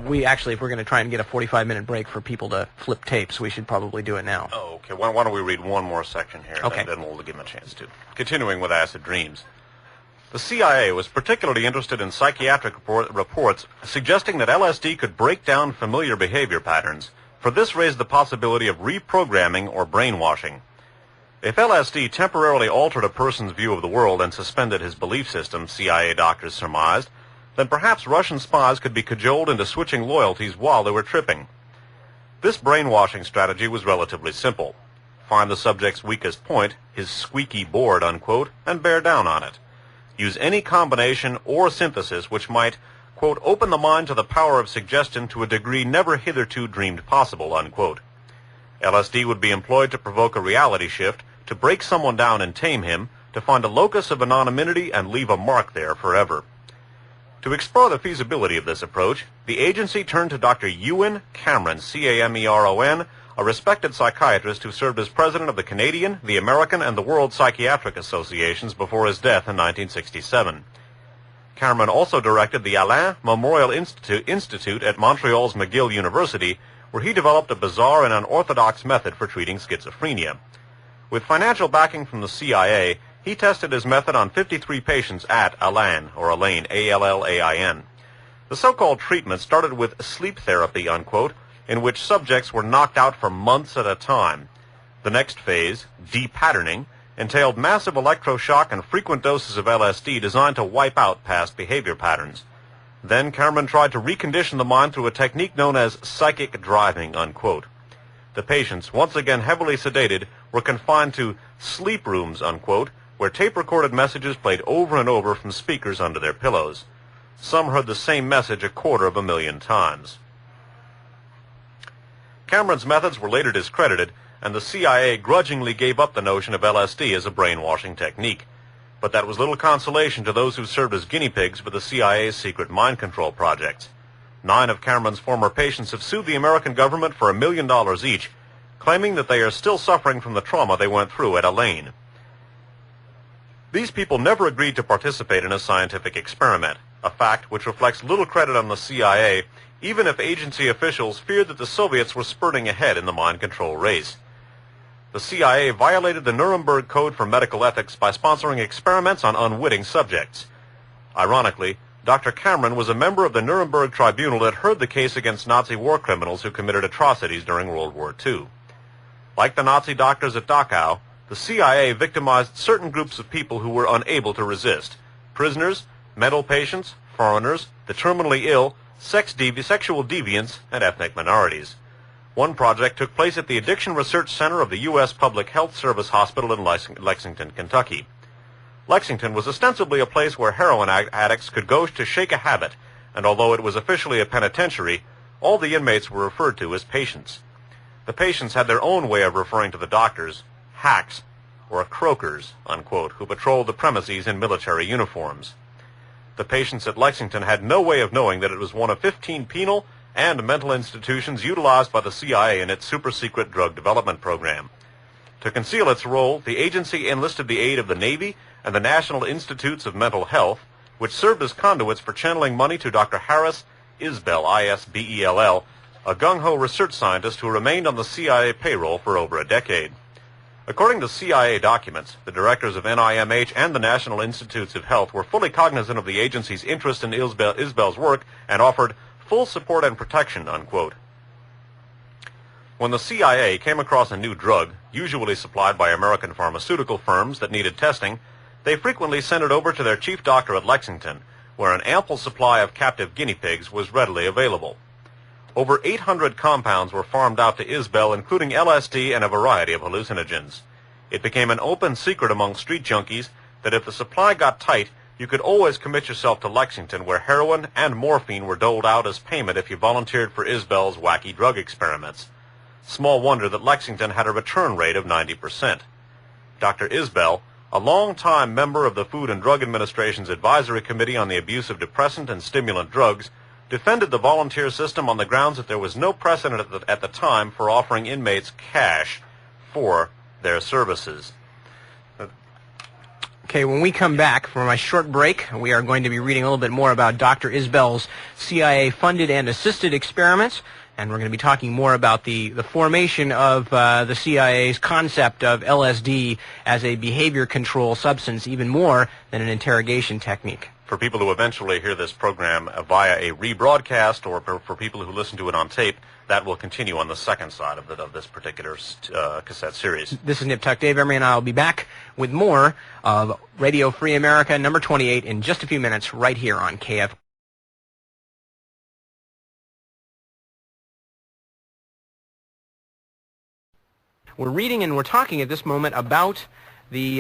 We actually, if we're going to try and get a 45-minute break for people to flip tapes, we should probably do it now. Oh, okay. Why don't we read one more section here, okay. Then we'll give them a chance to. Continuing with acid dreams. The CIA was particularly interested in psychiatric reports suggesting that LSD could break down familiar behavior patterns, for this raised the possibility of reprogramming or brainwashing. If LSD temporarily altered a person's view of the world and suspended his belief system, CIA doctors surmised, then perhaps Russian spies could be cajoled into switching loyalties while they were tripping. This brainwashing strategy was relatively simple. Find the subject's weakest point, his squeaky board, unquote, and bear down on it. Use any combination or synthesis which might, quote, open the mind to the power of suggestion to a degree never hitherto dreamed possible, unquote. LSD would be employed to provoke a reality shift, to break someone down and tame him, to find a locus of anonymity and leave a mark there forever. To explore the feasibility of this approach, the agency turned to Dr. Ewan Cameron, C-A-M-E-R-O-N, a respected psychiatrist who served as president of the Canadian, the American, and the World Psychiatric Associations before his death in 1967. Cameron also directed the Alain Memorial Institute at Montreal's McGill University, where he developed a bizarre and unorthodox method for treating schizophrenia. With financial backing from the CIA, he tested his method on 53 patients at Alain, or Elaine, A-L-L-A-I-N. The so-called treatment started with sleep therapy, unquote, in which subjects were knocked out for months at a time. The next phase, de-patterning, entailed massive electroshock and frequent doses of LSD designed to wipe out past behavior patterns. Then Cameron tried to recondition the mind through a technique known as psychic driving, unquote. The patients, once again heavily sedated, were confined to sleep rooms, unquote, where tape-recorded messages played over and over from speakers under their pillows. Some heard the same message 250,000 times. Cameron's methods were later discredited, and the CIA grudgingly gave up the notion of LSD as a brainwashing technique. But that was little consolation to those who served as guinea pigs for the CIA's secret mind control projects. 9 of Cameron's former patients have sued the American government for $1 million each, claiming that they are still suffering from the trauma they went through at Elaine. These people never agreed to participate in a scientific experiment, a fact which reflects little credit on the CIA, even if agency officials feared that the Soviets were spurting ahead in the mind control race. The CIA violated the Nuremberg Code for Medical Ethics by sponsoring experiments on unwitting subjects. Ironically, Dr. Cameron was a member of the Nuremberg Tribunal that heard the case against Nazi war criminals who committed atrocities during World War II. Like the Nazi doctors at Dachau, the CIA victimized certain groups of people who were unable to resist: prisoners, mental patients, foreigners, the terminally ill, sexual deviants, and ethnic minorities. One project took place at the Addiction Research Center of the U.S. Public Health Service Hospital in Lexington, Kentucky. Lexington was ostensibly a place where heroin addicts could go to shake a habit, and although it was officially a penitentiary, all the inmates were referred to as patients. The patients had their own way of referring to the doctors, hacks, or croakers, unquote, who patrolled the premises in military uniforms. The patients at Lexington had no way of knowing that it was one of 15 penal and mental institutions utilized by the CIA in its super-secret drug development program. To conceal its role, the agency enlisted the aid of the Navy and the National Institutes of Mental Health, which served as conduits for channeling money to Dr. Harris Isbell, I-S-B-E-L-L, a gung-ho research scientist who remained on the CIA payroll for over a decade. According to CIA documents, the directors of NIMH and the National Institutes of Health were fully cognizant of the agency's interest in Isbell's work and offered full support and protection, unquote. When the CIA came across a new drug, usually supplied by American pharmaceutical firms that needed testing, they frequently sent it over to their chief doctor at Lexington, where an ample supply of captive guinea pigs was readily available. Over 800 compounds were farmed out to Isbell, including LSD and a variety of hallucinogens. It became an open secret among street junkies that if the supply got tight, you could always commit yourself to Lexington, where heroin and morphine were doled out as payment if you volunteered for Isbell's wacky drug experiments. Small wonder that Lexington had a return rate of 90%. Dr. Isbell, a long-time member of the Food and Drug Administration's Advisory Committee on the Abuse of Depressant and Stimulant Drugs, defended the volunteer system on the grounds that there was no precedent at the time for offering inmates cash for their services. Okay, when we come back from a short break, we are going to be reading a little bit more about Dr. Isbell's CIA-funded and assisted experiments, and we're going to be talking more about the formation of the CIA's concept of LSD as a behavior control substance, even more than an interrogation technique. For people who eventually hear this program via a rebroadcast, or for people who listen to it on tape, that will continue on the second side of this particular cassette series. This is Nip Tuck. Dave Emory and I will be back with more of Radio Free America, number 28, in just a few minutes, right here on KF. We're reading and we're talking at this moment about the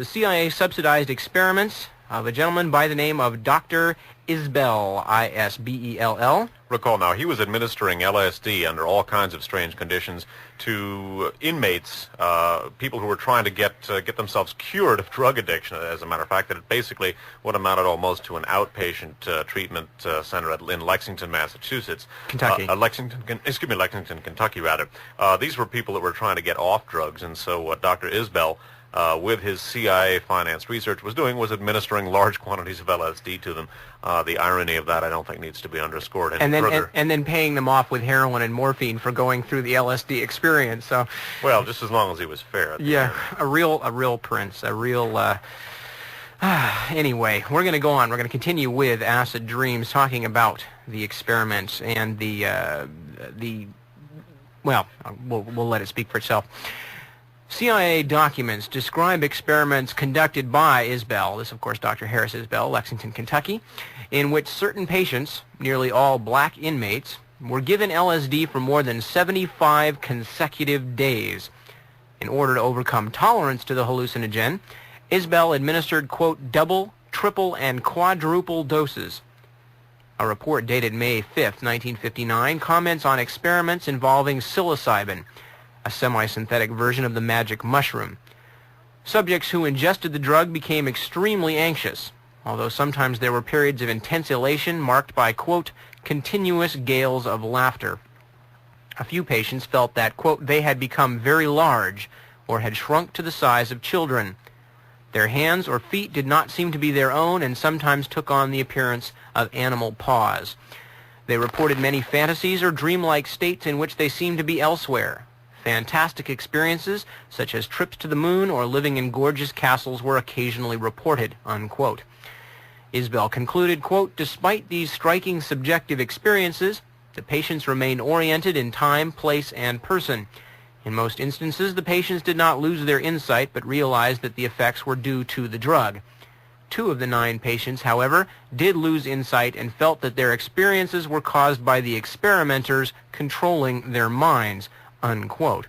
CIA-subsidized experiments of a gentleman by the name of Dr. Isbell, I-S-B-E-L-L. Recall now, he was administering LSD under all kinds of strange conditions to inmates, people who were trying to get themselves cured of drug addiction. As a matter of fact, that it basically what amounted almost to an outpatient treatment center in Lexington, Massachusetts. Kentucky. Lexington, Kentucky, rather. These were people that were trying to get off drugs, and so what Dr. Isbell, with his CIA-financed research, was doing was administering large quantities of LSD to them. The irony of that, I don't think, needs to be underscored any further. And then paying them off with heroin and morphine for going through the LSD experience. So, well, just as long as he was fair. Yeah, a real prince, a real. Anyway, we're going to go on. We're going to continue with Acid Dreams, talking about the experiments and well, we'll let it speak for itself. CIA documents describe experiments conducted by Isbell, this of course Dr. Harris Isbell, Lexington, Kentucky, in which certain patients, nearly all black inmates, were given LSD for more than 75 consecutive days. In order to overcome tolerance to the hallucinogen, Isbell administered, quote, double, triple, and quadruple doses. A report dated May 5, 1959, comments on experiments involving psilocybin, a semi-synthetic version of the magic mushroom. Subjects who ingested the drug became extremely anxious, although sometimes there were periods of intense elation marked by, quote, continuous gales of laughter. A few patients felt that, quote, they had become very large or had shrunk to the size of children. Their hands or feet did not seem to be their own and sometimes took on the appearance of animal paws. They reported many fantasies or dreamlike states in which they seemed to be elsewhere. Fantastic experiences, such as trips to the moon or living in gorgeous castles, were occasionally reported, unquote. Isbell concluded, quote, despite these striking subjective experiences, the patients remained oriented in time, place, and person. In most instances, the patients did not lose their insight, but realized that the effects were due to the drug. 2 of the 9 patients, however, did lose insight and felt that their experiences were caused by the experimenters controlling their minds, unquote.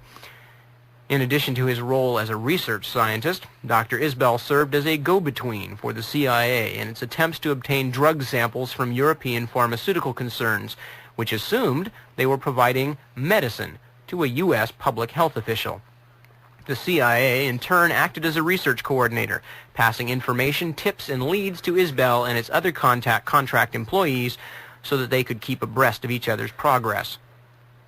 In addition to his role as a research scientist, Dr. Isbell served as a go-between for the CIA in its attempts to obtain drug samples from European pharmaceutical concerns, which assumed they were providing medicine to a U.S. public health official. The CIA, in turn, acted as a research coordinator, passing information, tips, and leads to Isbell and its other contract employees so that they could keep abreast of each other's progress.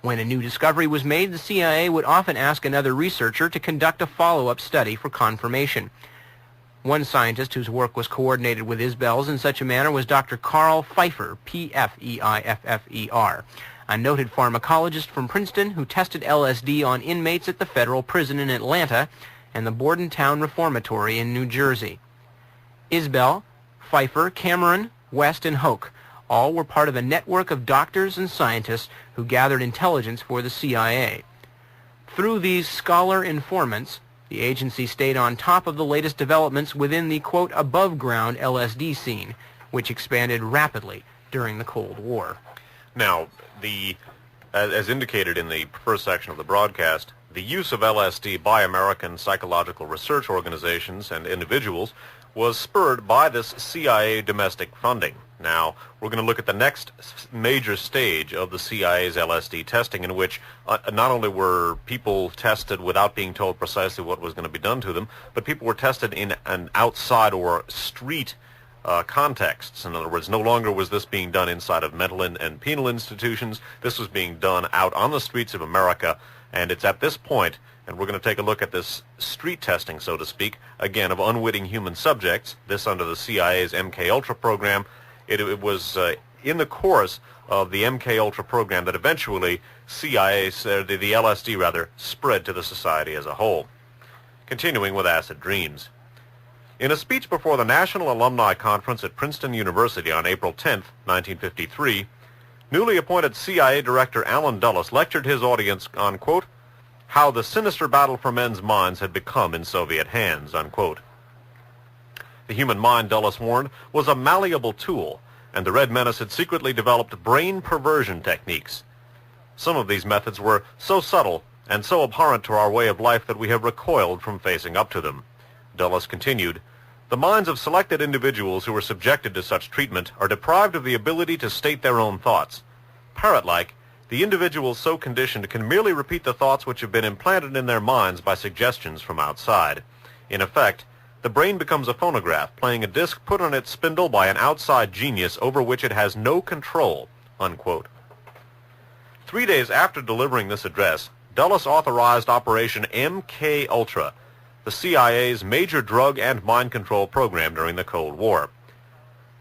When a new discovery was made, the CIA would often ask another researcher to conduct a follow-up study for confirmation. One scientist whose work was coordinated with Isbell's in such a manner was Dr. Carl Pfeiffer, P-F-E-I-F-F-E-R, a noted pharmacologist from Princeton who tested LSD on inmates at the federal prison in Atlanta and the Bordentown Reformatory in New Jersey. Isbell, Pfeiffer, Cameron, West, and Hoke all were part of a network of doctors and scientists who gathered intelligence for the CIA. Through these scholar informants, the agency stayed on top of the latest developments within the, quote, above-ground LSD scene, which expanded rapidly during the Cold War. Now, as indicated in the first section of the broadcast, the use of LSD by American psychological research organizations and individuals was spurred by this CIA domestic funding. Now, we're going to look at the next major stage of the CIA's LSD testing, in which not only were people tested without being told precisely what was going to be done to them, but people were tested in an outside or street contexts. In other words, no longer was this being done inside of mental and penal institutions. This was being done out on the streets of America, and it's at this point, and we're going to take a look at this street testing, so to speak, again, of unwitting human subjects, this under the CIA's MK-Ultra program. It was in the course of the MK-Ultra program that eventually the LSD rather, spread to the society as a whole. Continuing with acid dreams. In a speech before the National Alumni Conference at Princeton University on April 10, 1953, newly appointed CIA Director Allen Dulles lectured his audience on, quote, how the sinister battle for men's minds had become in Soviet hands, unquote. The human mind, Dulles warned, was a malleable tool, and the Red Menace had secretly developed brain perversion techniques. Some of these methods were so subtle and so abhorrent to our way of life that we have recoiled from facing up to them. Dulles continued, the minds of selected individuals who are subjected to such treatment are deprived of the ability to state their own thoughts. Parrot-like, the individuals so conditioned can merely repeat the thoughts which have been implanted in their minds by suggestions from outside. In effect, the brain becomes a phonograph, playing a disc put on its spindle by an outside genius over which it has no control, unquote. 3 days after delivering this address, Dulles authorized Operation MK-Ultra, the CIA's major drug and mind control program during the Cold War.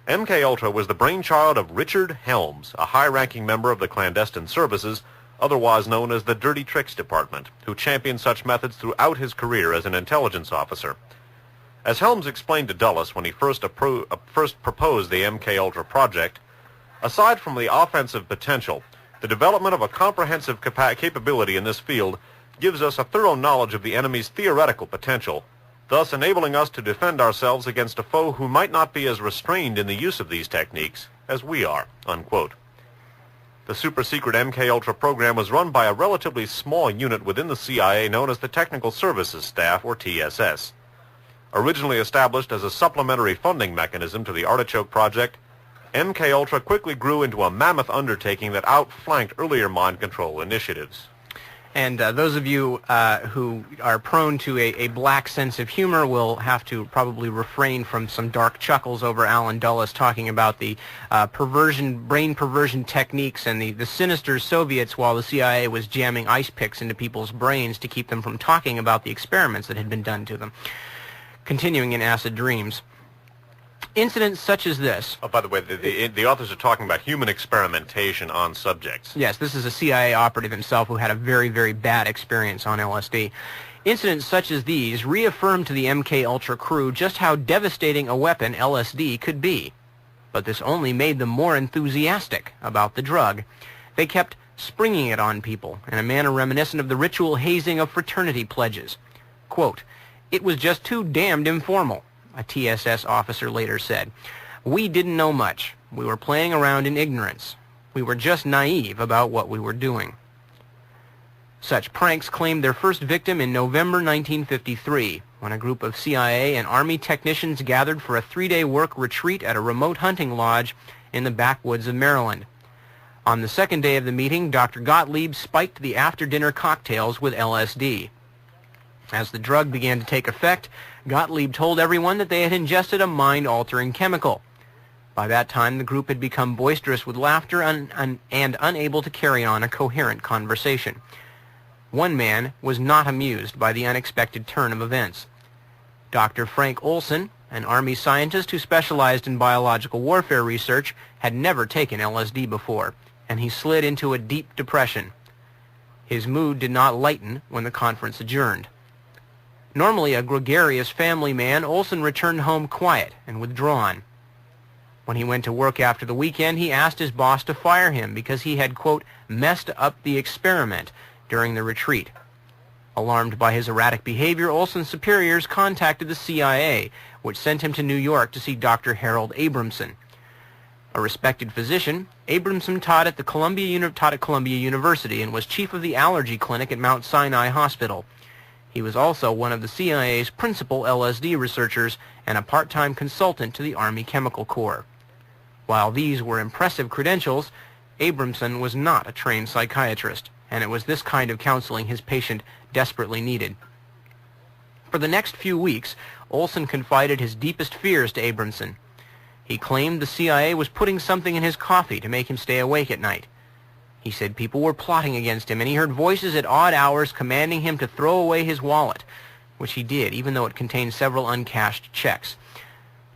MK-Ultra was the brainchild of Richard Helms, a high-ranking member of the clandestine services, otherwise known as the Dirty Tricks Department, who championed such methods throughout his career as an intelligence officer. As Helms explained to Dulles when he first proposed the MK-Ultra project, aside from the offensive potential, the development of a comprehensive capability in this field gives us a thorough knowledge of the enemy's theoretical potential, thus enabling us to defend ourselves against a foe who might not be as restrained in the use of these techniques as we are, unquote. The super-secret MK-Ultra program was run by a relatively small unit within the CIA known as the Technical Services Staff, or TSS. Originally established as a supplementary funding mechanism to the Artichoke Project, MK-Ultra quickly grew into a mammoth undertaking that outflanked earlier mind control initiatives. And those of you who are prone to a black sense of humor will have to probably refrain from some dark chuckles over Allen Dulles talking about the brain perversion techniques and the sinister Soviets while the CIA was jamming ice picks into people's brains to keep them from talking about the experiments that had been done to them. Continuing in acid dreams. Incidents such as this... Oh, by the way, the authors are talking about human experimentation on subjects. Yes, this is a CIA operative himself who had a very, very bad experience on LSD. Incidents such as these reaffirmed to the MK-Ultra crew just how devastating a weapon LSD could be. But this only made them more enthusiastic about the drug. They kept springing it on people in a manner reminiscent of the ritual hazing of fraternity pledges. Quote, "It was just too damned informal," a TSS officer later said. "We didn't know much. We were playing around in ignorance. We were just naive about what we were doing." Such pranks claimed their first victim in November 1953, when a group of CIA and Army technicians gathered for a 3-day work retreat at a remote hunting lodge in the backwoods of Maryland. On the second day of the meeting, Dr. Gottlieb spiked the after-dinner cocktails with LSD. As the drug began to take effect, Gottlieb told everyone that they had ingested a mind-altering chemical. By that time, the group had become boisterous with laughter and unable to carry on a coherent conversation. One man was not amused by the unexpected turn of events. Dr. Frank Olson, an Army scientist who specialized in biological warfare research, had never taken LSD before, and he slid into a deep depression. His mood did not lighten when the conference adjourned. Normally a gregarious family man, Olson returned home quiet and withdrawn. When he went to work after the weekend, he asked his boss to fire him because he had, quote, messed up the experiment during the retreat. Alarmed by his erratic behavior, Olson's superiors contacted the CIA, which sent him to New York to see Dr. Harold Abramson. A respected physician, Abramson taught at Columbia University and was chief of the allergy clinic at Mount Sinai Hospital. He was also one of the CIA's principal LSD researchers and a part-time consultant to the Army Chemical Corps. While these were impressive credentials, Abramson was not a trained psychiatrist, and it was this kind of counseling his patient desperately needed. For the next few weeks, Olson confided his deepest fears to Abramson. He claimed the CIA was putting something in his coffee to make him stay awake at night. He said people were plotting against him, and he heard voices at odd hours commanding him to throw away his wallet, which he did, even though it contained several uncashed checks.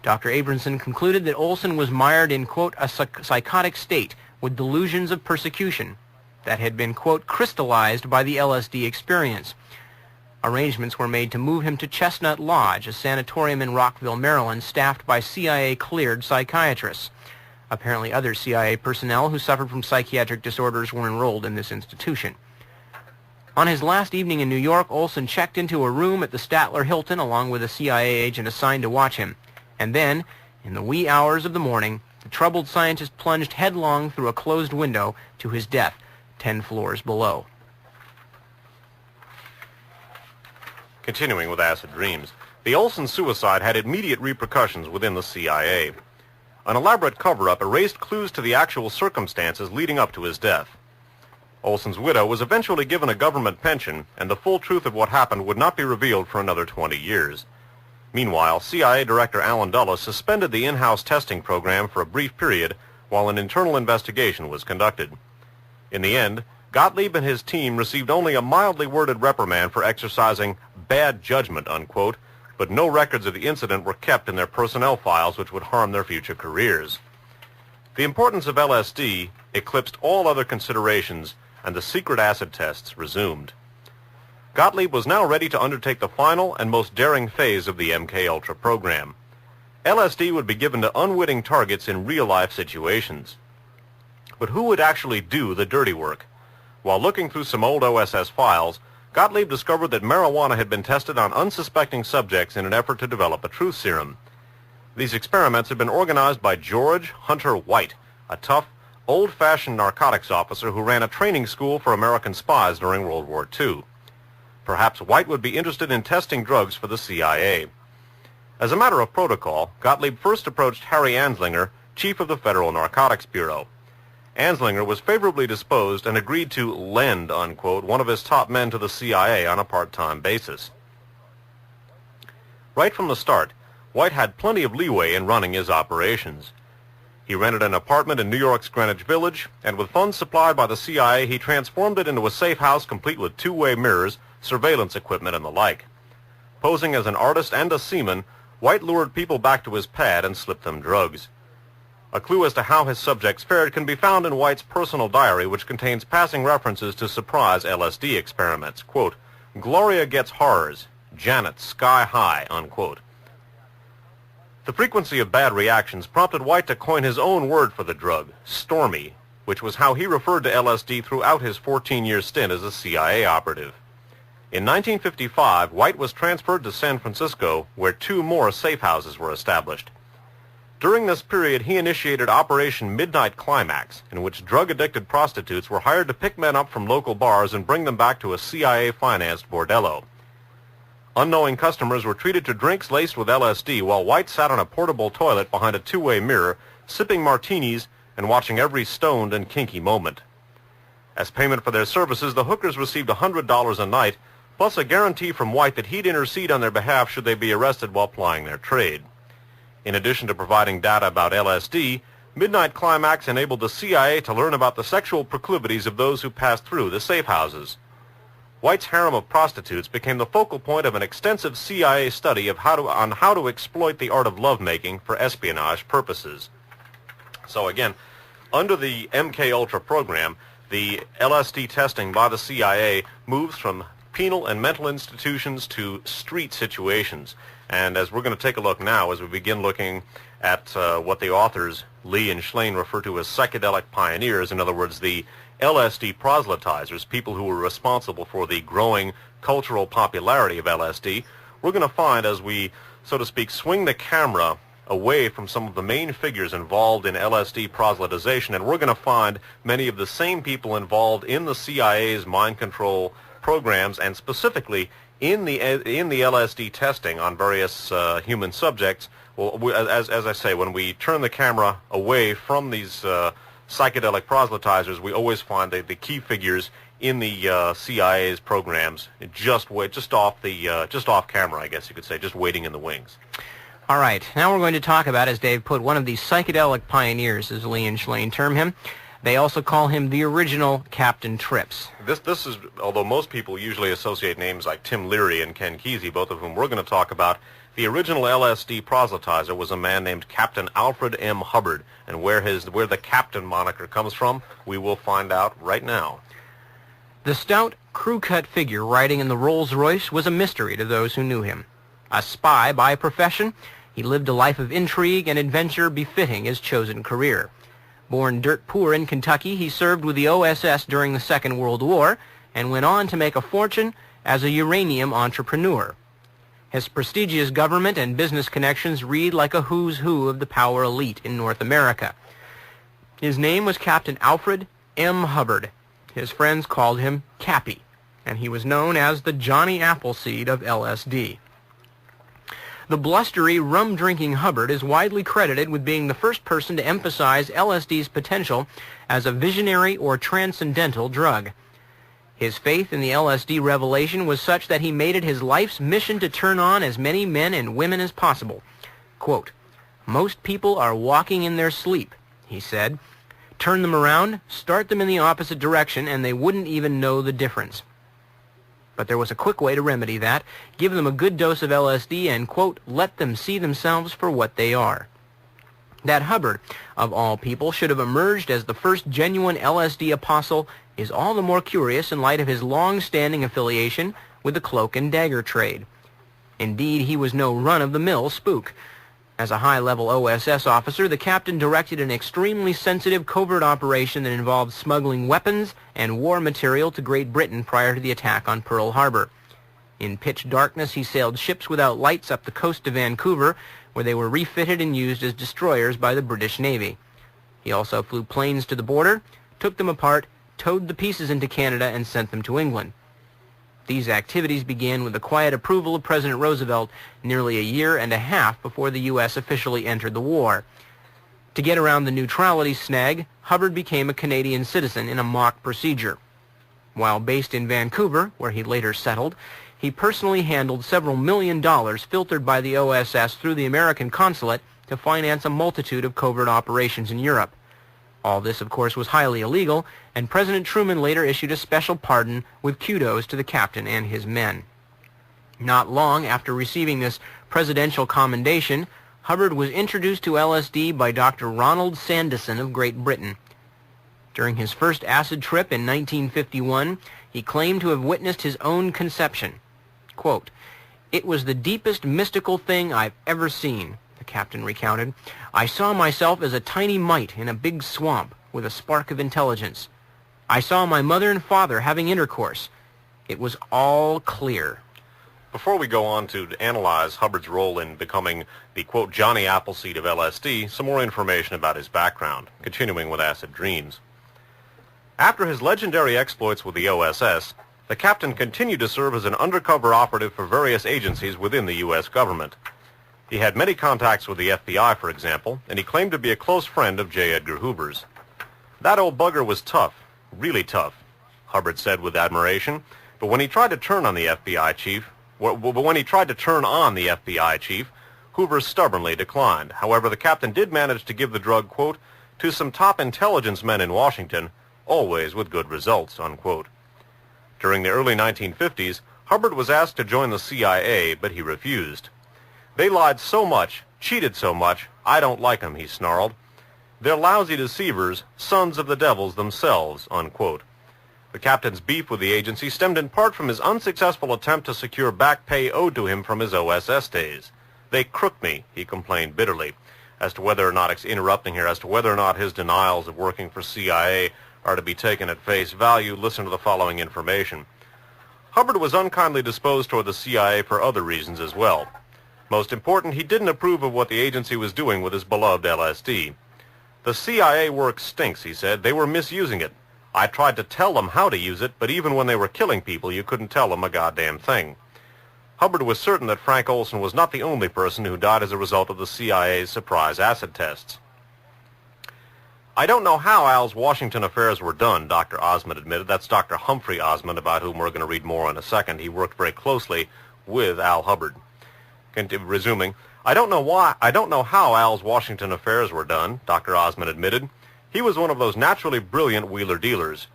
Dr. Abramson concluded that Olson was mired in, quote, a psychotic state with delusions of persecution that had been, quote, crystallized by the LSD experience. Arrangements were made to move him to Chestnut Lodge, a sanatorium in Rockville, Maryland, staffed by CIA-cleared psychiatrists. Apparently other CIA personnel who suffered from psychiatric disorders were enrolled in this institution. On his last evening in New York, Olson checked into a room at the Statler Hilton along with a CIA agent assigned to watch him. And then, in the wee hours of the morning, the troubled scientist plunged headlong through a closed window to his death 10 floors below. Continuing with acid dreams, the Olson suicide had immediate repercussions within the CIA. An elaborate cover-up erased clues to the actual circumstances leading up to his death. Olson's widow was eventually given a government pension, and the full truth of what happened would not be revealed for another 20 years. Meanwhile, CIA Director Allen Dulles suspended the in-house testing program for a brief period while an internal investigation was conducted. In the end, Gottlieb and his team received only a mildly worded reprimand for exercising bad judgment, unquote, but no records of the incident were kept in their personnel files which would harm their future careers. The importance of LSD eclipsed all other considerations, and the secret acid tests resumed. Gottlieb was now ready to undertake the final and most daring phase of the MK Ultra program. LSD would be given to unwitting targets in real-life situations. But who would actually do the dirty work? While looking through some old OSS files, Gottlieb discovered that marijuana had been tested on unsuspecting subjects in an effort to develop a truth serum. These experiments had been organized by George Hunter White, a tough, old-fashioned narcotics officer who ran a training school for American spies during World War II. Perhaps White would be interested in testing drugs for the CIA. As a matter of protocol, Gottlieb first approached Harry Anslinger, chief of the Federal Narcotics Bureau. Anslinger was favorably disposed and agreed to lend, unquote, one of his top men to the CIA on a part-time basis. Right from the start, White had plenty of leeway in running his operations. He rented an apartment in New York's Greenwich Village, and with funds supplied by the CIA, he transformed it into a safe house complete with two-way mirrors, surveillance equipment, and the like. Posing as an artist and a seaman, White lured people back to his pad and slipped them drugs. A clue as to how his subjects fared can be found in White's personal diary, which contains passing references to surprise LSD experiments. Quote, Gloria gets horrors, Janet sky high, unquote. The frequency of bad reactions prompted White to coin his own word for the drug, stormy, which was how he referred to LSD throughout his 14-year stint as a CIA operative. In 1955, White was transferred to San Francisco, where 2 more safe houses were established. During this period, he initiated Operation Midnight Climax, in which drug-addicted prostitutes were hired to pick men up from local bars and bring them back to a CIA-financed bordello. Unknowing customers were treated to drinks laced with LSD while White sat on a portable toilet behind a two-way mirror, sipping martinis and watching every stoned and kinky moment. As payment for their services, the hookers received $100 a night, plus a guarantee from White that he'd intercede on their behalf should they be arrested while plying their trade. In addition to providing data about LSD, Midnight Climax enabled the CIA to learn about the sexual proclivities of those who passed through the safe houses. White's harem of prostitutes became the focal point of an extensive CIA study of how to exploit the art of lovemaking for espionage purposes. So again, Under the MK-Ultra program, the LSD testing by the CIA moves from penal and mental institutions to street situations. And as we're going to take a look now, as we begin looking at what the authors, Lee and Schlein, refer to as psychedelic pioneers, in other words, the LSD proselytizers, people who were responsible for the growing cultural popularity of LSD, we're going to find as we, so to speak, swing the camera away from some of the main figures involved in LSD proselytization, and we're going to find many of the same people involved in the CIA's mind control programs, and specifically in the LSD testing on various human subjects. Well, as I say, when we turn the camera away from these psychedelic proselytizers, we always find the key figures in the CIA's programs just off camera, I guess you could say, just waiting in the wings. All right, now we're going to talk about, as Dave put, one of the psychedelic pioneers, as Lee and Schlein term him. They also call him the original Captain Trips. This is, although most people usually associate names like Tim Leary and Ken Kesey, both of whom we're going to talk about, the original LSD proselytizer was a man named Captain Alfred M. Hubbard, and where the Captain moniker comes from, we will find out right now. The stout, crew-cut figure riding in the Rolls-Royce was a mystery to those who knew him. A spy by profession, he lived a life of intrigue and adventure befitting his chosen career. Born dirt poor in Kentucky, he served with the OSS during the Second World War and went on to make a fortune as a uranium entrepreneur. His prestigious government and business connections read like a who's who of the power elite in North America. His name was Captain Alfred M. Hubbard. His friends called him Cappy, and he was known as the Johnny Appleseed of LSD. The blustery, rum-drinking Hubbard is widely credited with being the first person to emphasize LSD's potential as a visionary or transcendental drug. His faith in the LSD revelation was such that he made it his life's mission to turn on as many men and women as possible. Quote, "Most people are walking in their sleep," he said. "Turn them around, start them in the opposite direction, and they wouldn't even know the difference." But there was a quick way to remedy that. Give them a good dose of LSD and, quote, "let them see themselves for what they are." That Hubbard, of all people, should have emerged as the first genuine LSD apostle is all the more curious in light of his long-standing affiliation with the cloak and dagger trade. Indeed, he was no run-of-the-mill spook. As a high-level OSS officer, the captain directed an extremely sensitive covert operation that involved smuggling weapons and war material to Great Britain prior to the attack on Pearl Harbor. In pitch darkness, he sailed ships without lights up the coast of Vancouver, where they were refitted and used as destroyers by the British Navy. He also flew planes to the border, took them apart, towed the pieces into Canada, and sent them to England. These activities began with the quiet approval of President Roosevelt nearly a year and a half before the U.S. officially entered the war. To get around the neutrality snag, Hubbard became a Canadian citizen in a mock procedure. While based in Vancouver, where he later settled, he personally handled several $1 million filtered by the OSS through the American consulate to finance a multitude of covert operations in Europe. All this, of course, was highly illegal, and President Truman later issued a special pardon with kudos to the captain and his men. Not long after receiving this presidential commendation, Hubbard was introduced to LSD by Dr. Ronald Sandison of Great Britain. During his first acid trip in 1951, he claimed to have witnessed his own conception. Quote, "It was the deepest mystical thing I've ever seen," the captain recounted. "I saw myself as a tiny mite in a big swamp with a spark of intelligence. I saw my mother and father having intercourse. It was all clear." Before we go on to analyze Hubbard's role in becoming the, quote, Johnny Appleseed of LSD, some more information about his background, continuing with acid dreams. After his legendary exploits with the OSS, the captain continued to serve as an undercover operative for various agencies within the U.S. government. He had many contacts with the FBI, for example, and he claimed to be a close friend of J. Edgar Hoover's. "That old bugger was tough, really tough," Hubbard said with admiration, but when he tried to turn on the FBI chief, Hoover stubbornly declined. However, the captain did manage to give the drug, quote, "to some top intelligence men in Washington, always with good results," unquote. During the early 1950s, Hubbard was asked to join the CIA, but he refused. "They lied so much, cheated so much, I don't like 'em," he snarled. They're lousy deceivers, sons of the devils themselves, unquote. The captain's beef with the agency stemmed in part from his unsuccessful attempt to secure back pay owed to him from his OSS days. They crooked me, he complained bitterly. As to whether or not his denials of working for CIA are to be taken at face value, listen to the following information. Hubbard was unkindly disposed toward the CIA for other reasons as well. Most important, he didn't approve of what the agency was doing with his beloved LSD. The CIA work stinks, he said. They were misusing it. I tried to tell them how to use it, but even when they were killing people, you couldn't tell them a goddamn thing. Hubbard was certain that Frank Olson was not the only person who died as a result of the CIA's surprise acid tests. I don't know how Al's Washington affairs were done, Dr. Osmond admitted. That's Dr. Humphrey Osmond, about whom we're going to read more in a second. He worked very closely with Al Hubbard. Resuming, I don't know how Al's Washington affairs were done, Dr. Osmond admitted. He was one of those naturally brilliant wheeler-dealers.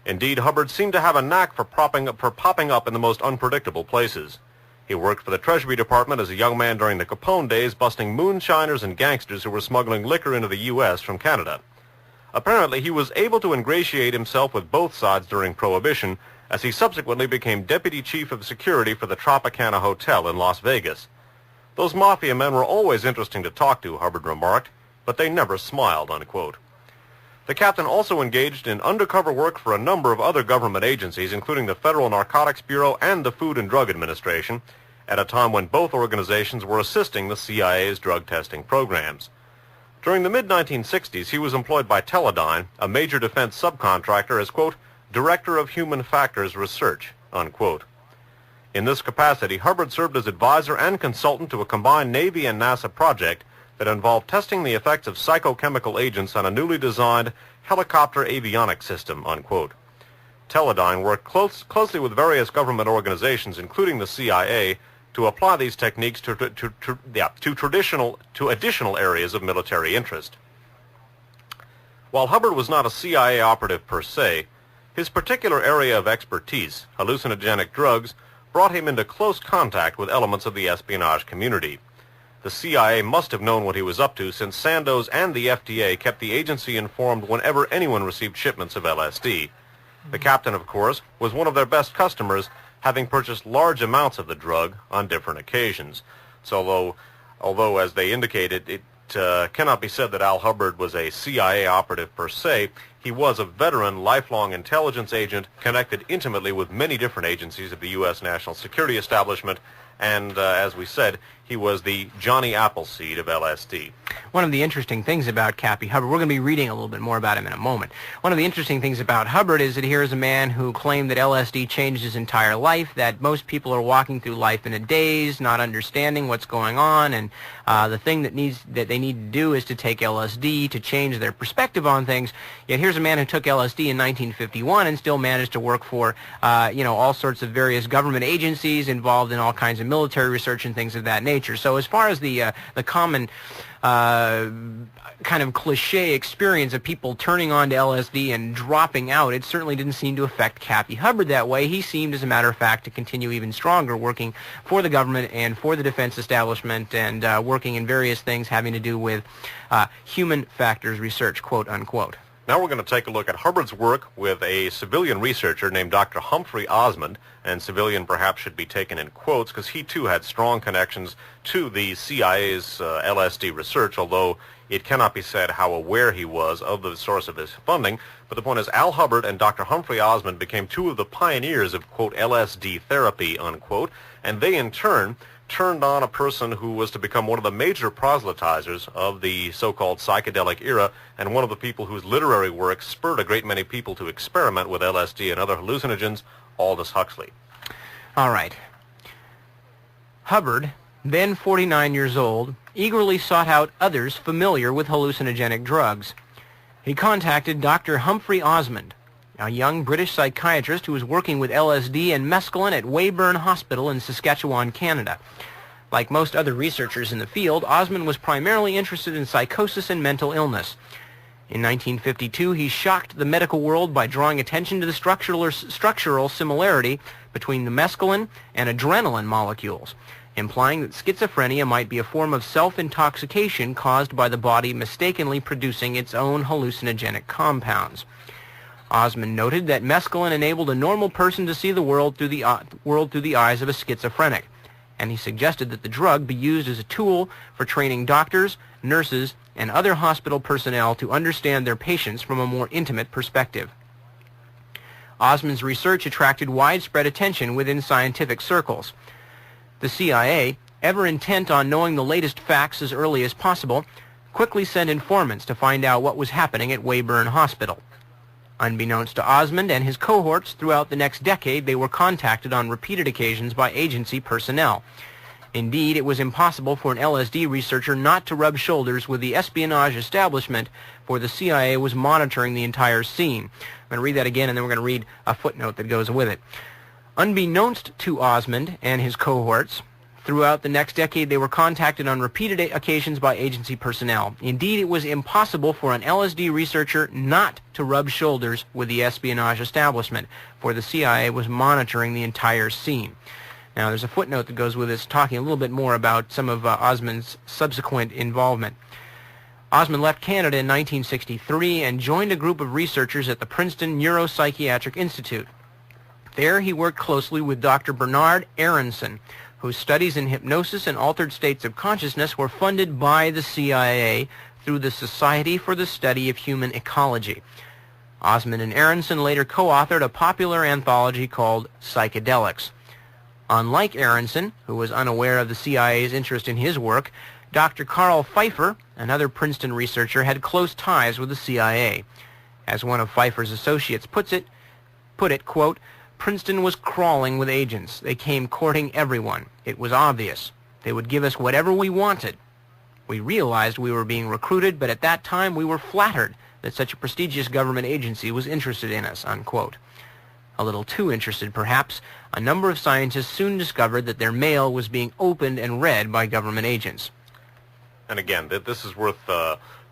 Indeed, Hubbard seemed to have a knack for popping up in the most unpredictable places. He worked for the Treasury Department as a young man during the Capone days, busting moonshiners and gangsters who were smuggling liquor into the U.S. from Canada. Apparently, he was able to ingratiate himself with both sides during Prohibition, as he subsequently became Deputy Chief of Security for the Tropicana Hotel in Las Vegas. Those mafia men were always interesting to talk to, Hubbard remarked, but they never smiled, unquote. The captain also engaged in undercover work for a number of other government agencies, including the Federal Narcotics Bureau and the Food and Drug Administration, at a time when both organizations were assisting the CIA's drug testing programs. During the mid-1960s, he was employed by Teledyne, a major defense subcontractor, as, quote, Director of Human Factors Research, unquote. In this capacity, Hubbard served as advisor and consultant to a combined Navy and NASA project that involved testing the effects of psychochemical agents on a newly designed helicopter avionics system, unquote. Teledyne worked closely with various government organizations, including the CIA, to apply these techniques to additional areas of military interest. While Hubbard was not a CIA operative per se, his particular area of expertise, hallucinogenic drugs, brought him into close contact with elements of the espionage community. The CIA must have known what he was up to, since Sandoz and the FDA kept the agency informed whenever anyone received shipments of LSD. The captain, of course, was one of their best customers, having purchased large amounts of the drug on different occasions. So although as they indicated, it cannot be said that Al Hubbard was a CIA operative per se, he was a veteran, lifelong intelligence agent connected intimately with many different agencies of the U.S. national security establishment, and as we said, he was the Johnny Appleseed of LSD. One of the interesting things about Cappy Hubbard, we're going to be reading a little bit more about him in a moment. One of the interesting things about Hubbard is that here is a man who claimed that LSD changed his entire life, that most people are walking through life in a daze, not understanding what's going on, and the thing that they need to do is to take LSD to change their perspective on things. Yet here's a man who took LSD in 1951 and still managed to work for all sorts of various government agencies involved in all kinds of military research and things of that nature. So as far as the common kind of cliche experience of people turning on to LSD and dropping out, it certainly didn't seem to affect Cappy Hubbard that way. He seemed, as a matter of fact, to continue even stronger, working for the government and for the defense establishment, and working in various things having to do with human factors research, quote unquote. Now we're going to take a look at Hubbard's work with a civilian researcher named Dr. Humphrey Osmond, and civilian perhaps should be taken in quotes because he too had strong connections to the CIA's LSD research, although it cannot be said how aware he was of the source of his funding. But the point is, Al Hubbard and Dr. Humphrey Osmond became two of the pioneers of, quote, LSD therapy, unquote, and they in turn turned on a person who was to become one of the major proselytizers of the so-called psychedelic era, and one of the people whose literary work spurred a great many people to experiment with LSD and other hallucinogens, Aldous Huxley. All right. Hubbard, then 49 years old, eagerly sought out others familiar with hallucinogenic drugs. He contacted Dr. Humphrey Osmond, a young British psychiatrist who was working with LSD and mescaline at Weyburn Hospital in Saskatchewan, Canada. Like most other researchers in the field, Osmond was primarily interested in psychosis and mental illness. In 1952, he shocked the medical world by drawing attention to the structural similarity between the mescaline and adrenaline molecules. implying that schizophrenia might be a form of self-intoxication caused by the body mistakenly producing its own hallucinogenic compounds. Osmond noted that mescaline enabled a normal person to see the world through the eyes of a schizophrenic, and he suggested that the drug be used as a tool for training doctors, nurses, and other hospital personnel to understand their patients from a more intimate perspective. Osmond's research attracted widespread attention within scientific circles. The CIA, ever intent on knowing the latest facts as early as possible, quickly sent informants to find out what was happening at Weyburn Hospital. Unbeknownst to Osmond and his cohorts, throughout the next decade they were contacted on repeated occasions by agency personnel. Indeed, it was impossible for an LSD researcher not to rub shoulders with the espionage establishment, for the CIA was monitoring the entire scene. I'm going to read that again, and then we're going to read a footnote that goes with it. Unbeknownst to Osmond and his cohorts, throughout the next decade they were contacted on repeated occasions by agency personnel. Indeed, it was impossible for an LSD researcher not to rub shoulders with the espionage establishment, for the CIA was monitoring the entire scene. Now, there's a footnote that goes with this, talking a little bit more about some of Osmond's subsequent involvement. Osmond left Canada in 1963 and joined a group of researchers at the Princeton Neuropsychiatric Institute. There he worked closely with Dr. Bernard Aronson, whose studies in hypnosis and altered states of consciousness were funded by the CIA through the Society for the Study of Human Ecology. Osmond and Aronson later co-authored a popular anthology called Psychedelics. Unlike Aronson, who was unaware of the CIA's interest in his work, Dr. Carl Pfeiffer, another Princeton researcher, had close ties with the CIA. As one of Pfeiffer's associates put it, quote, "Princeton was crawling with agents. They came courting everyone. It was obvious. They would give us whatever we wanted. We realized we were being recruited, but at that time we were flattered that such a prestigious government agency was interested in us," unquote. A little too interested, perhaps, a number of scientists soon discovered that their mail was being opened and read by government agents. And again, this is worth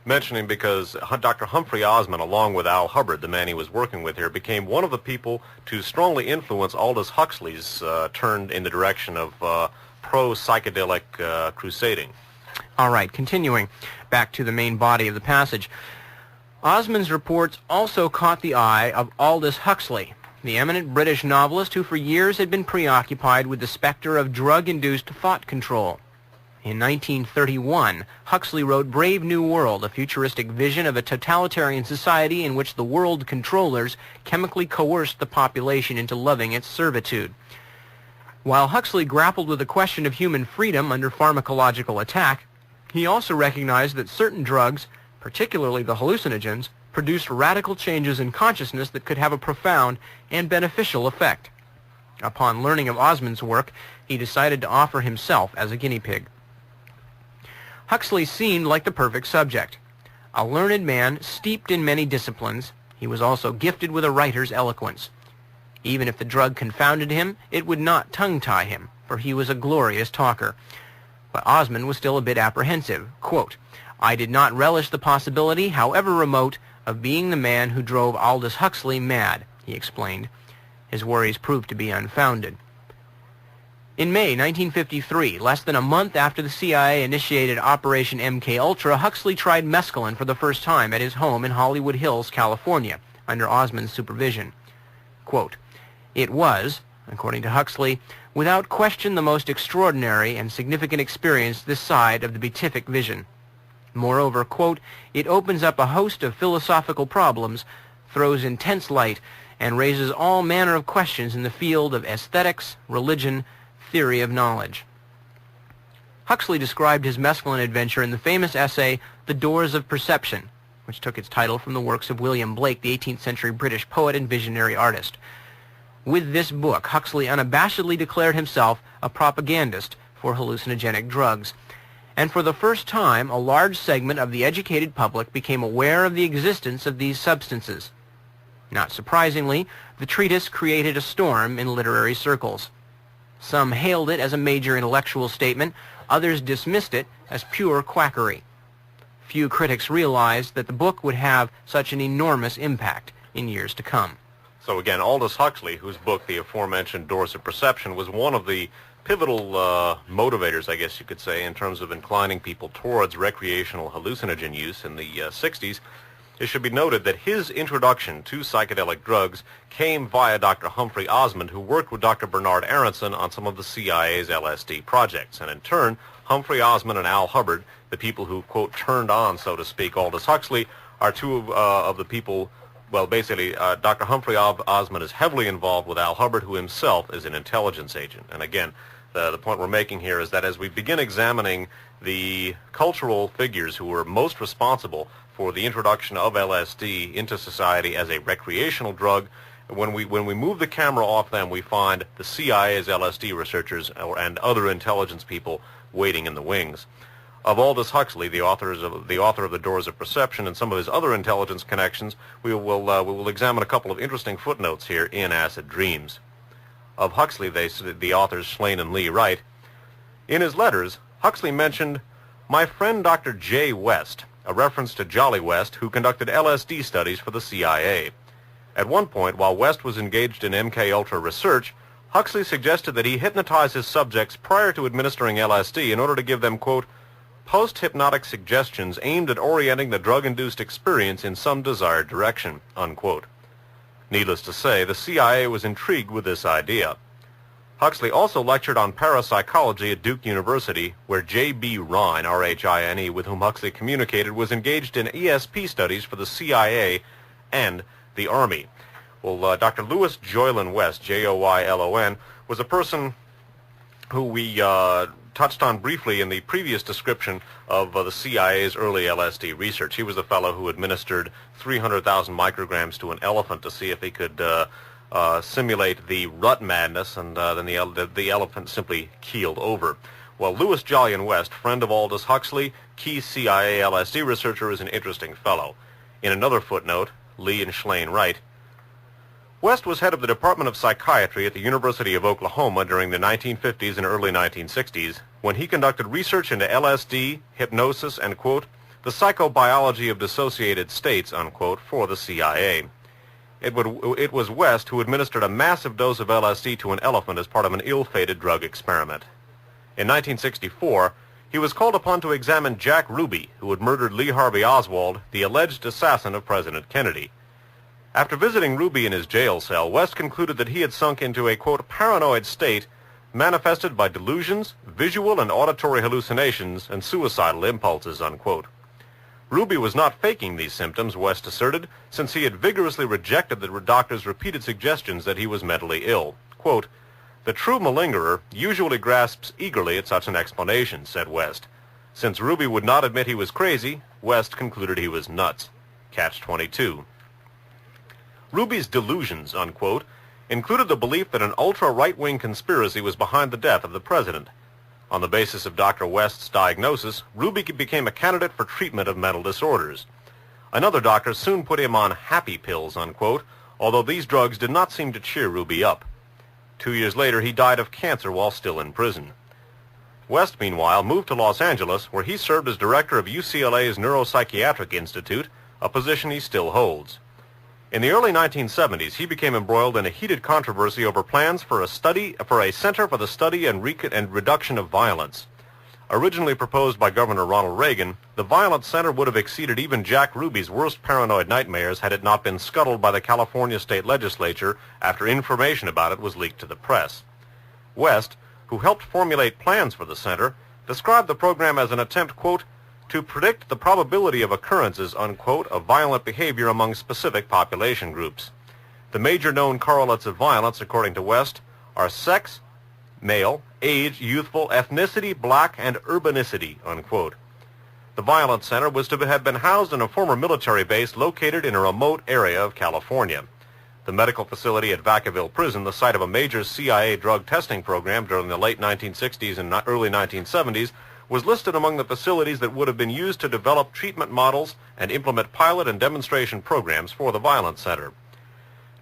mentioning because Dr. Humphrey Osmond, along with Al Hubbard, the man he was working with here, became one of the people to strongly influence Aldous Huxley's turn in the direction of pro-psychedelic crusading. All right, continuing back to the main body of the passage. Osmond's reports also caught the eye of Aldous Huxley, the eminent British novelist who for years had been preoccupied with the specter of drug-induced thought control. In 1931, Huxley wrote Brave New World, a futuristic vision of a totalitarian society in which the world controllers chemically coerced the population into loving its servitude. While Huxley grappled with the question of human freedom under pharmacological attack, he also recognized that certain drugs, particularly the hallucinogens, produced radical changes in consciousness that could have a profound and beneficial effect. Upon learning of Osmond's work, he decided to offer himself as a guinea pig. Huxley seemed like the perfect subject. A learned man steeped in many disciplines, he was also gifted with a writer's eloquence. Even if the drug confounded him, it would not tongue-tie him, for he was a glorious talker. But Osmond was still a bit apprehensive. Quote, "I did not relish the possibility, however remote, of being the man who drove Aldous Huxley mad," he explained. His worries proved to be unfounded. In May 1953, less than a month after the CIA initiated Operation MKUltra, Huxley tried mescaline for the first time at his home in Hollywood Hills, California, under Osmond's supervision. Quote, "It was, according to Huxley, without question the most extraordinary and significant experience this side of the beatific vision. Moreover, quote, it opens up a host of philosophical problems, throws intense light, and raises all manner of questions in the field of aesthetics, religion, theory of knowledge." Huxley described his mescaline adventure in the famous essay, The Doors of Perception, which took its title from the works of William Blake, the 18th century British poet and visionary artist. With this book, Huxley unabashedly declared himself a propagandist for hallucinogenic drugs. And for the first time, a large segment of the educated public became aware of the existence of these substances. Not surprisingly, the treatise created a storm in literary circles. Some hailed it as a major intellectual statement, others dismissed it as pure quackery. Few critics realized that the book would have such an enormous impact in years to come. So again, Aldous Huxley, whose book, the aforementioned Doors of Perception, was one of the pivotal motivators, I guess you could say, in terms of inclining people towards recreational hallucinogen use in the 60s, it should be noted that his introduction to psychedelic drugs came via Dr. Humphrey Osmond, who worked with Dr. Bernard Aronson on some of the CIA's LSD projects. And in turn, Humphrey Osmond and Al Hubbard, the people who, quote, turned on, so to speak, Aldous Huxley, are two of the people. Well, basically, Dr. Humphrey Osmond is heavily involved with Al Hubbard, who himself is an intelligence agent. And again, the point we're making here is that as we begin examining the cultural figures who were most responsible for the introduction of LSD into society as a recreational drug, when we move the camera off them, we find the CIA's LSD researchers and other intelligence people waiting in the wings. Of Aldous Huxley, the author of The Doors of Perception, and some of his other intelligence connections, we will examine a couple of interesting footnotes here in Acid Dreams. Of Huxley, the authors Schlane and Lee write, in his letters, Huxley mentioned my friend Dr. J. West, a reference to Jolly West, who conducted LSD studies for the CIA. At one point, while West was engaged in MK-Ultra research, Huxley suggested that he hypnotize his subjects prior to administering LSD in order to give them, quote, post-hypnotic suggestions aimed at orienting the drug-induced experience in some desired direction, unquote. Needless to say, the CIA was intrigued with this idea. Huxley also lectured on parapsychology at Duke University, where J.B. Rhine, R-H-I-N-E, with whom Huxley communicated, was engaged in ESP studies for the CIA and the Army. Well, Dr. Louis Joylin West, J-O-Y-L-O-N, was a person who we touched on briefly in the previous description of the CIA's early LSD research. He was the fellow who administered 300,000 micrograms to an elephant to see if he could simulate the rut madness, and then the elephant simply keeled over. Well, Louis Jolyon West, friend of Aldous Huxley, key CIA LSD researcher, is an interesting fellow. In another footnote, Lee and Schlane write, West was head of the Department of Psychiatry at the University of Oklahoma during the 1950s and early 1960s, when he conducted research into LSD, hypnosis, and, quote, the psychobiology of dissociated states, unquote, for the CIA. It was West who administered a massive dose of LSD to an elephant as part of an ill-fated drug experiment. In 1964, he was called upon to examine Jack Ruby, who had murdered Lee Harvey Oswald, the alleged assassin of President Kennedy. After visiting Ruby in his jail cell, West concluded that he had sunk into a, quote, paranoid state manifested by delusions, visual and auditory hallucinations, and suicidal impulses, unquote. Ruby was not faking these symptoms, West asserted, since he had vigorously rejected the doctor's repeated suggestions that he was mentally ill. Quote, the true malingerer usually grasps eagerly at such an explanation, said West. Since Ruby would not admit he was crazy, West concluded he was nuts. Catch-22. Ruby's delusions, unquote, included the belief that an ultra-right-wing conspiracy was behind the death of the president. On the basis of Dr. West's diagnosis, Ruby became a candidate for treatment of mental disorders. Another doctor soon put him on happy pills, unquote, although these drugs did not seem to cheer Ruby up. 2 years later, he died of cancer while still in prison. West, meanwhile, moved to Los Angeles, where he served as director of UCLA's Neuropsychiatric Institute, a position he still holds. In the early 1970s, he became embroiled in a heated controversy over plans for a Center for the Study and Reduction of Violence. Originally proposed by Governor Ronald Reagan, the Violence Center would have exceeded even Jack Ruby's worst paranoid nightmares had it not been scuttled by the California state legislature after information about it was leaked to the press. West, who helped formulate plans for the center, described the program as an attempt, quote, to predict the probability of occurrences, unquote, of violent behavior among specific population groups. The major known correlates of violence, according to West, are sex, male, age, youthful, ethnicity, black, and urbanicity, unquote. The Violence Center was to have been housed in a former military base located in a remote area of California. The medical facility at Vacaville Prison, the site of a major CIA drug testing program during the late 1960s and early 1970s, was listed among the facilities that would have been used to develop treatment models and implement pilot and demonstration programs for the Violence Center.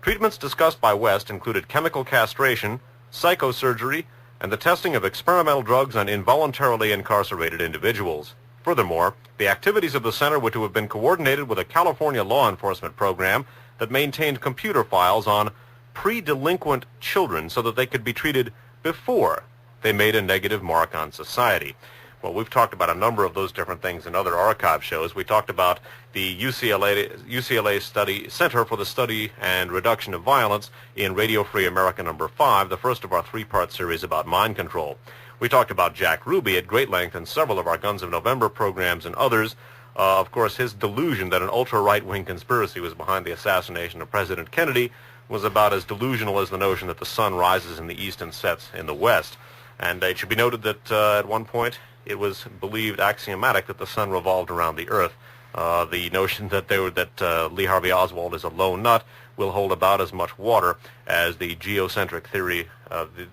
Treatments discussed by West included chemical castration, psychosurgery, and the testing of experimental drugs on involuntarily incarcerated individuals. Furthermore, the activities of the center were to have been coordinated with a California law enforcement program that maintained computer files on pre-delinquent children so that they could be treated before they made a negative mark on society. Well, we've talked about a number of those different things in other archive shows. We talked about the UCLA Center for the Study and Reduction of Violence in Radio Free America number 5, the first of our three-part series about mind control. We talked about Jack Ruby at great length in several of our Guns of November programs and others. Of course, his delusion that an ultra-right-wing conspiracy was behind the assassination of President Kennedy was about as delusional as the notion that the sun rises in the east and sets in the west. And it should be noted that at one point it was believed axiomatic that the sun revolved around the earth. The notion that Lee Harvey Oswald is a lone nut will hold about as much water as the geocentric theory,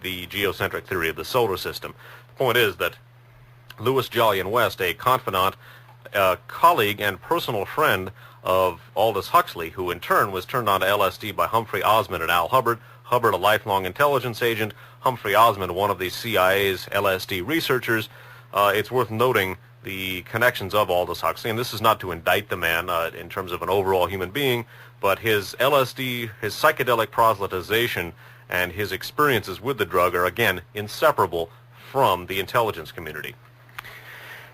the geocentric theory of the solar system. The point is that Louis Jolyon West, a confidant, colleague, and personal friend of Aldous Huxley, who in turn was turned on to LSD by Humphrey Osmond and Al Hubbard. Hubbard, a lifelong intelligence agent. Humphrey Osmond, one of the CIA's LSD researchers. It's worth noting the connections of Aldous Huxley, and this is not to indict the man in terms of an overall human being, but his LSD, his psychedelic proselytization, and his experiences with the drug are, again, inseparable from the intelligence community.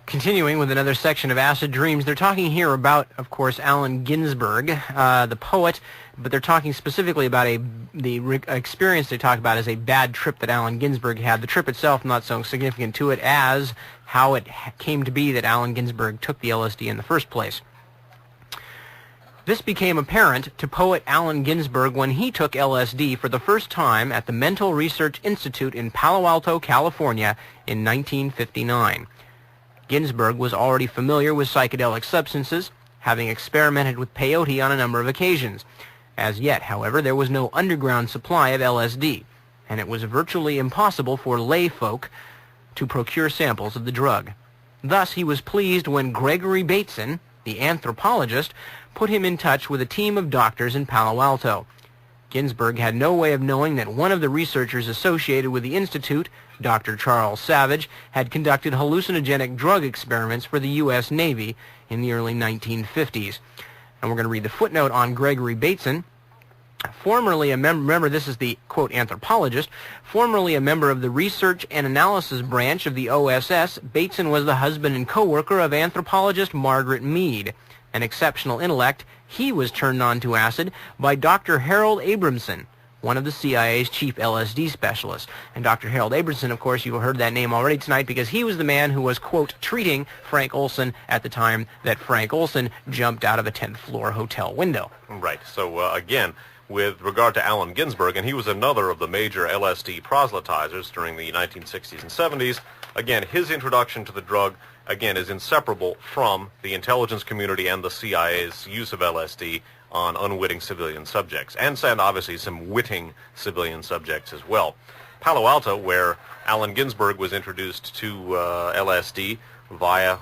Continuing with another section of Acid Dreams, they're talking here about, of course, Allen Ginsberg, the poet, but they're talking specifically about the experience they talk about as a bad trip that Allen Ginsberg had. The trip itself not so significant to it as how it came to be that Allen Ginsberg took the LSD in the first place. This became apparent to poet Allen Ginsberg when he took LSD for the first time at the Mental Research Institute in Palo Alto, California in 1959. Ginsberg was already familiar with psychedelic substances, having experimented with peyote on a number of occasions. As yet, however, there was no underground supply of LSD, and it was virtually impossible for lay folk to procure samples of the drug. Thus, he was pleased when Gregory Bateson, the anthropologist, put him in touch with a team of doctors in Palo Alto. Ginsberg had no way of knowing that one of the researchers associated with the institute, Dr. Charles Savage, had conducted hallucinogenic drug experiments for the U.S. Navy in the early 1950s. And we're going to read the footnote on Gregory Bateson. Formerly a member, remember this is the, quote, anthropologist, formerly a member of the Research and Analysis Branch of the OSS, Bateson was the husband and co-worker of anthropologist Margaret Mead. An exceptional intellect, he was turned on to acid by Dr. Harold Abramson, one of the CIA's chief LSD specialists. And Dr. Harold Abramson, of course, you heard that name already tonight because he was the man who was, quote, treating Frank Olson at the time that Frank Olson jumped out of a 10th floor hotel window. Right. So, again, with regard to Allen Ginsberg, and he was another of the major LSD proselytizers during the 1960s and 70s, again, his introduction to the drug, again, is inseparable from the intelligence community and the CIA's use of LSD on unwitting civilian subjects, and obviously some witting civilian subjects as well. Palo Alto, where Allen Ginsberg was introduced to LSD via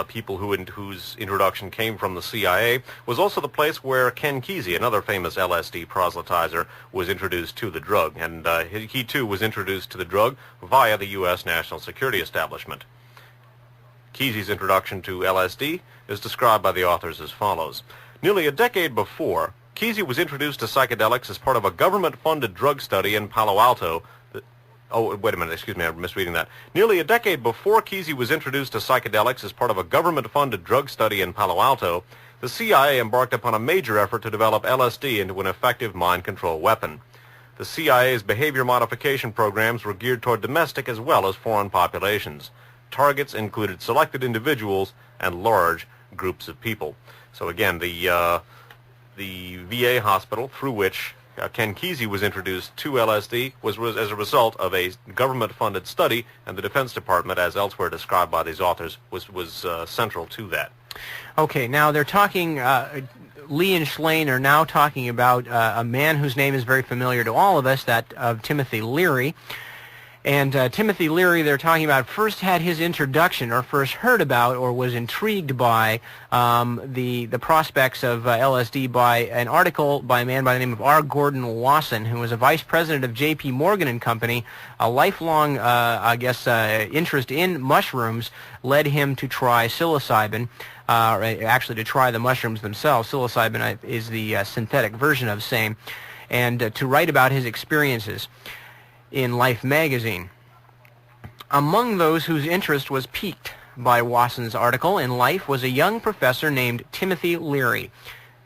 people whose introduction came from the CIA, was also the place where Ken Kesey, another famous LSD proselytizer, was introduced to the drug, and he too was introduced to the drug via the U.S. National Security Establishment. Kesey's introduction to LSD is described by the authors as follows. Nearly a decade before, Kesey was introduced to psychedelics as part of a government-funded drug study in Palo Alto. Oh, wait a minute, excuse me, I'm misreading that. Nearly a decade before Kesey was introduced to psychedelics as part of a government-funded drug study in Palo Alto, the CIA embarked upon a major effort to develop LSD into an effective mind control weapon. The CIA's behavior modification programs were geared toward domestic as well as foreign populations. Targets included selected individuals and large groups of people. So again, the VA hospital through which Ken Kesey was introduced to LSD was as a result of a government-funded study, and the Defense Department, as elsewhere described by these authors, was central to that. Okay, now they're talking, Lee and Schlane are now talking about a man whose name is very familiar to all of us, that of Timothy Leary. And Timothy Leary, they're talking about, first had his introduction, or first heard about, or was intrigued by the prospects of LSD by an article by a man by the name of R. Gordon Wasson, who was a vice president of J.P. Morgan and Company. A lifelong, interest in mushrooms led him to try psilocybin, actually to try the mushrooms themselves. Psilocybin is the synthetic version of same, and to write about his experiences in Life magazine. Among those whose interest was piqued by Wasson's article in Life was a young professor named Timothy Leary.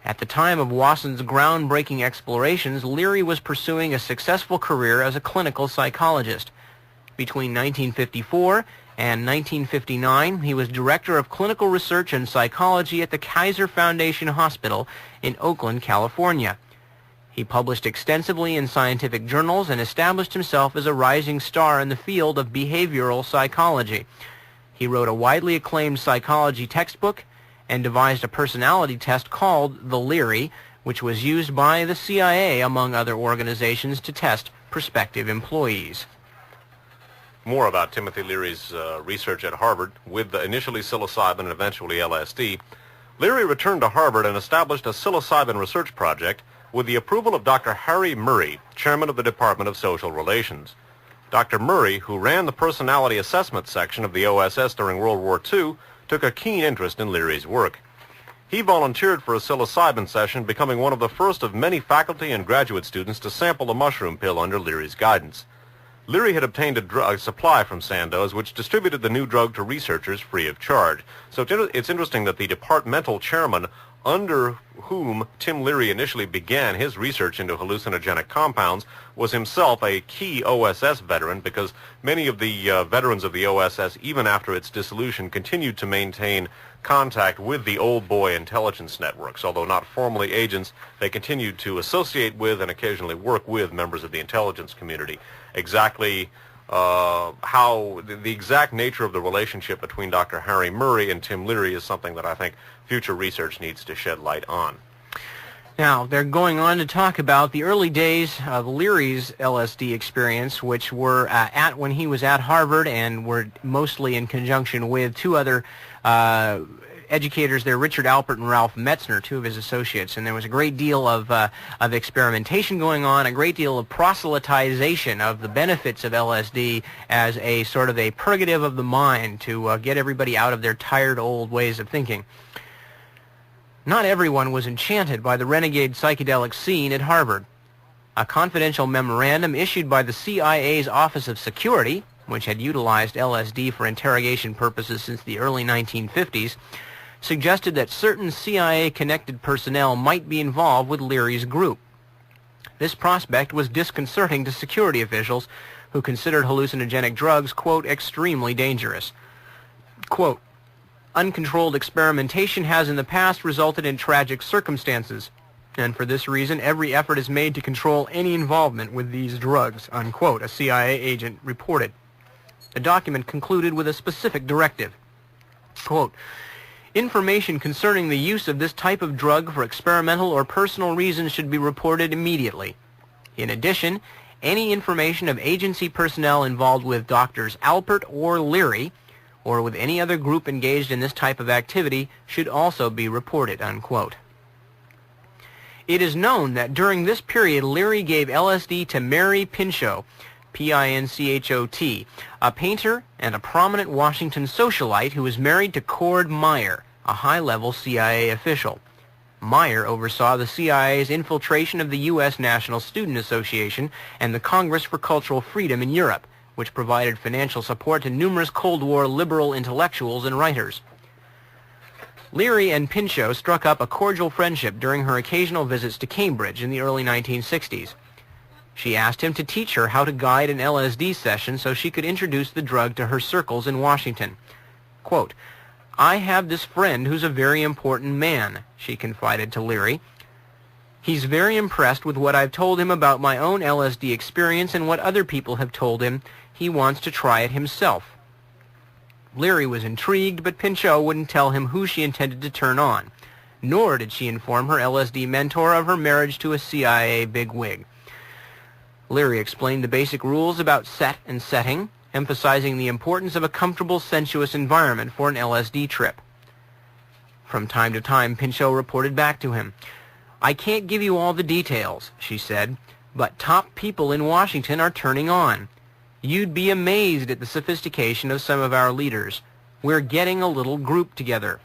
At the time of Wasson's groundbreaking explorations, Leary was pursuing a successful career as a clinical psychologist. Between 1954 and 1959, he was director of clinical research and psychology at the Kaiser Foundation Hospital in Oakland, California. He published extensively in scientific journals and established himself as a rising star in the field of behavioral psychology. He wrote a widely acclaimed psychology textbook and devised a personality test called the Leary, which was used by the CIA, among other organizations, to test prospective employees. More about Timothy Leary's research at Harvard. With initially psilocybin and eventually LSD, Leary returned to Harvard and established a psilocybin research project with the approval of Dr. Harry Murray, chairman of the Department of Social Relations. Dr. Murray, who ran the personality assessment section of the OSS during World War II, took a keen interest in Leary's work. He volunteered for a psilocybin session, becoming one of the first of many faculty and graduate students to sample the mushroom pill under Leary's guidance. Leary had obtained a supply from Sandoz, which distributed the new drug to researchers free of charge. So it's interesting that the departmental chairman under whom Tim Leary initially began his research into hallucinogenic compounds was himself a key OSS veteran, because many of the veterans of the OSS, even after its dissolution, continued to maintain contact with the old boy intelligence networks. Although not formally agents, they continued to associate with and occasionally work with members of the intelligence community. Exactly how the exact nature of the relationship between Dr. Harry Murray and Tim Leary is something that I think future research needs to shed light on. Now, they're going on to talk about the early days of Leary's LSD experience, which were at when he was at Harvard, and were mostly in conjunction with two other educators there, Richard Alpert and Ralph Metzner, two of his associates. And there was a great deal of experimentation going on, a great deal of proselytization of the benefits of LSD as a sort of a purgative of the mind to get everybody out of their tired old ways of thinking. Not everyone was enchanted by the renegade psychedelic scene at Harvard. A confidential memorandum issued by the CIA's Office of Security, which had utilized LSD for interrogation purposes since the early 1950s, suggested that certain CIA-connected personnel might be involved with Leary's group. This prospect was disconcerting to security officials who considered hallucinogenic drugs, quote, extremely dangerous. Quote, uncontrolled experimentation has in the past resulted in tragic circumstances, and for this reason every effort is made to control any involvement with these drugs, unquote, a CIA agent reported. The document concluded with a specific directive. Quote, information concerning the use of this type of drug for experimental or personal reasons should be reported immediately. In addition, any information of agency personnel involved with Drs. Alpert or Leary, or with any other group engaged in this type of activity, should also be reported, unquote. It is known that during this period, Leary gave LSD to Mary Pinchot, Pinchot, a painter and a prominent Washington socialite who was married to Cord Meyer, a high-level CIA official. Meyer oversaw the CIA's infiltration of the U.S. National Student Association and the Congress for Cultural Freedom in Europe, which provided financial support to numerous Cold War liberal intellectuals and writers. Leary and Pinchot struck up a cordial friendship during her occasional visits to Cambridge in the early 1960s. She asked him to teach her how to guide an LSD session so she could introduce the drug to her circles in Washington. Quote, I have this friend who's a very important man, she confided to Leary. He's very impressed with what I've told him about my own LSD experience and what other people have told him. He wants to try it himself. Leary was intrigued, but Pinchot wouldn't tell him who she intended to turn on, nor did she inform her LSD mentor of her marriage to a CIA bigwig. Leary explained the basic rules about set and setting, emphasizing the importance of a comfortable, sensuous environment for an LSD trip. From time to time, Pinchot reported back to him. I can't give you all the details, she said, but top people in Washington are turning on. You'd be amazed at the sophistication of some of our leaders. We're getting a little group together.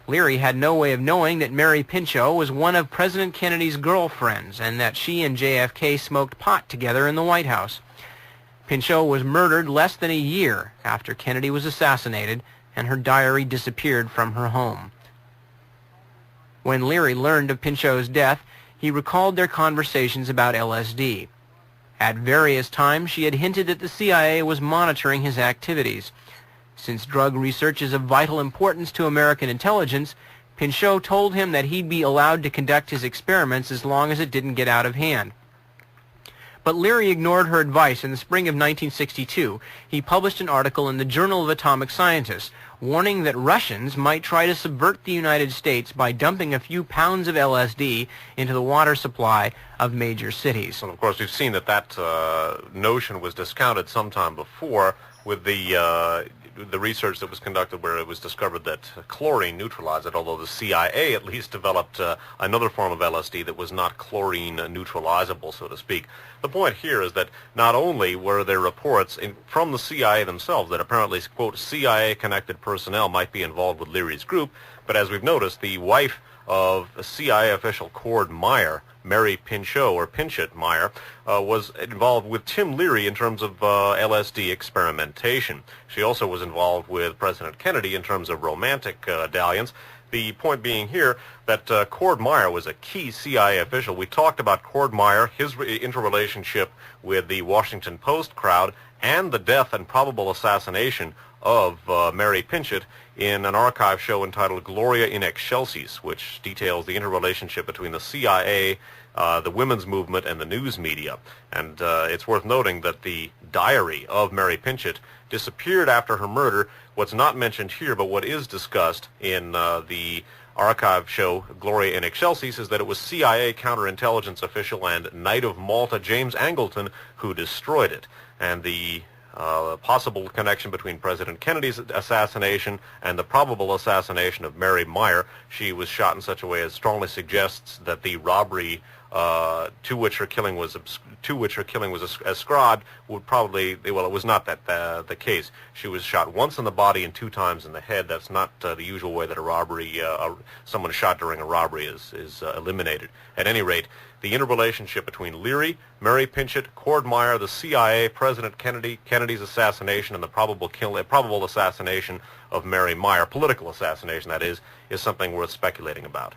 Leary had no way of knowing that Mary Pinchot was one of President Kennedy's girlfriends and that she and JFK smoked pot together in the White House. Pinchot was murdered less than a year after Kennedy was assassinated, and her diary disappeared from her home. When Leary learned of Pinchot's death, he recalled their conversations about LSD. At various times, she had hinted that the CIA was monitoring his activities. Since drug research is of vital importance to American intelligence, Pinchot told him that he'd be allowed to conduct his experiments as long as it didn't get out of hand. But Leary ignored her advice. In the spring of 1962, he published an article in the Journal of Atomic Scientists warning that Russians might try to subvert the United States by dumping a few pounds of LSD into the water supply of major cities. Well, of course, we've seen that notion was discounted sometime before with the research that was conducted where it was discovered that chlorine neutralized it, although the CIA at least developed another form of LSD that was not chlorine neutralizable, so to speak. The point here is that not only were there reports from the CIA themselves that apparently, quote, CIA-connected personnel might be involved with Leary's group, but as we've noticed, the wife of CIA official Cord Meyer, Mary Pinchot, or Pinchot Meyer, was involved with Tim Leary in terms of LSD experimentation. She also was involved with President Kennedy in terms of romantic dalliance. The point being here that Cord Meyer was a key CIA official. We talked about Cord Meyer, his interrelationship with the Washington Post crowd, and the death and probable assassination of Mary Pinchot in an archive show entitled Gloria in Excelsis, which details the interrelationship between the CIA, the women's movement, and the news media. And it's worth noting that the diary of Mary Pinchot disappeared after her murder. What's not mentioned here, but what is discussed in the archive show Gloria in Excelsis, is that it was CIA counterintelligence official and Knight of Malta James Angleton who destroyed it. And the possible connection between President Kennedy's assassination and the probable assassination of Mary Meyer. She was shot in such a way as strongly suggests that the robbery to which her killing was ascribed would probably, well, it was not that the case. She was shot once in the body and 2 times in the head. That's not the usual way that a robbery, someone shot during a robbery is eliminated. At any rate, the interrelationship between Leary, Mary Pinchot, Cord Meyer, the CIA, President Kennedy's assassination, and the probable assassination of Mary Meyer, political assassination that is something worth speculating about.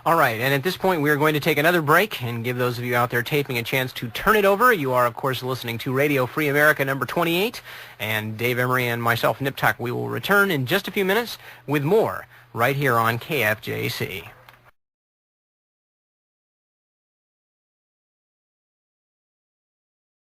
All right, and at this point we are going to take another break and give those of you out there taping a chance to turn it over. You are, of course, listening to Radio Free America number 28, and Dave Emory and myself, Nip Tuck. We will return in just a few minutes with more right here on KFJC.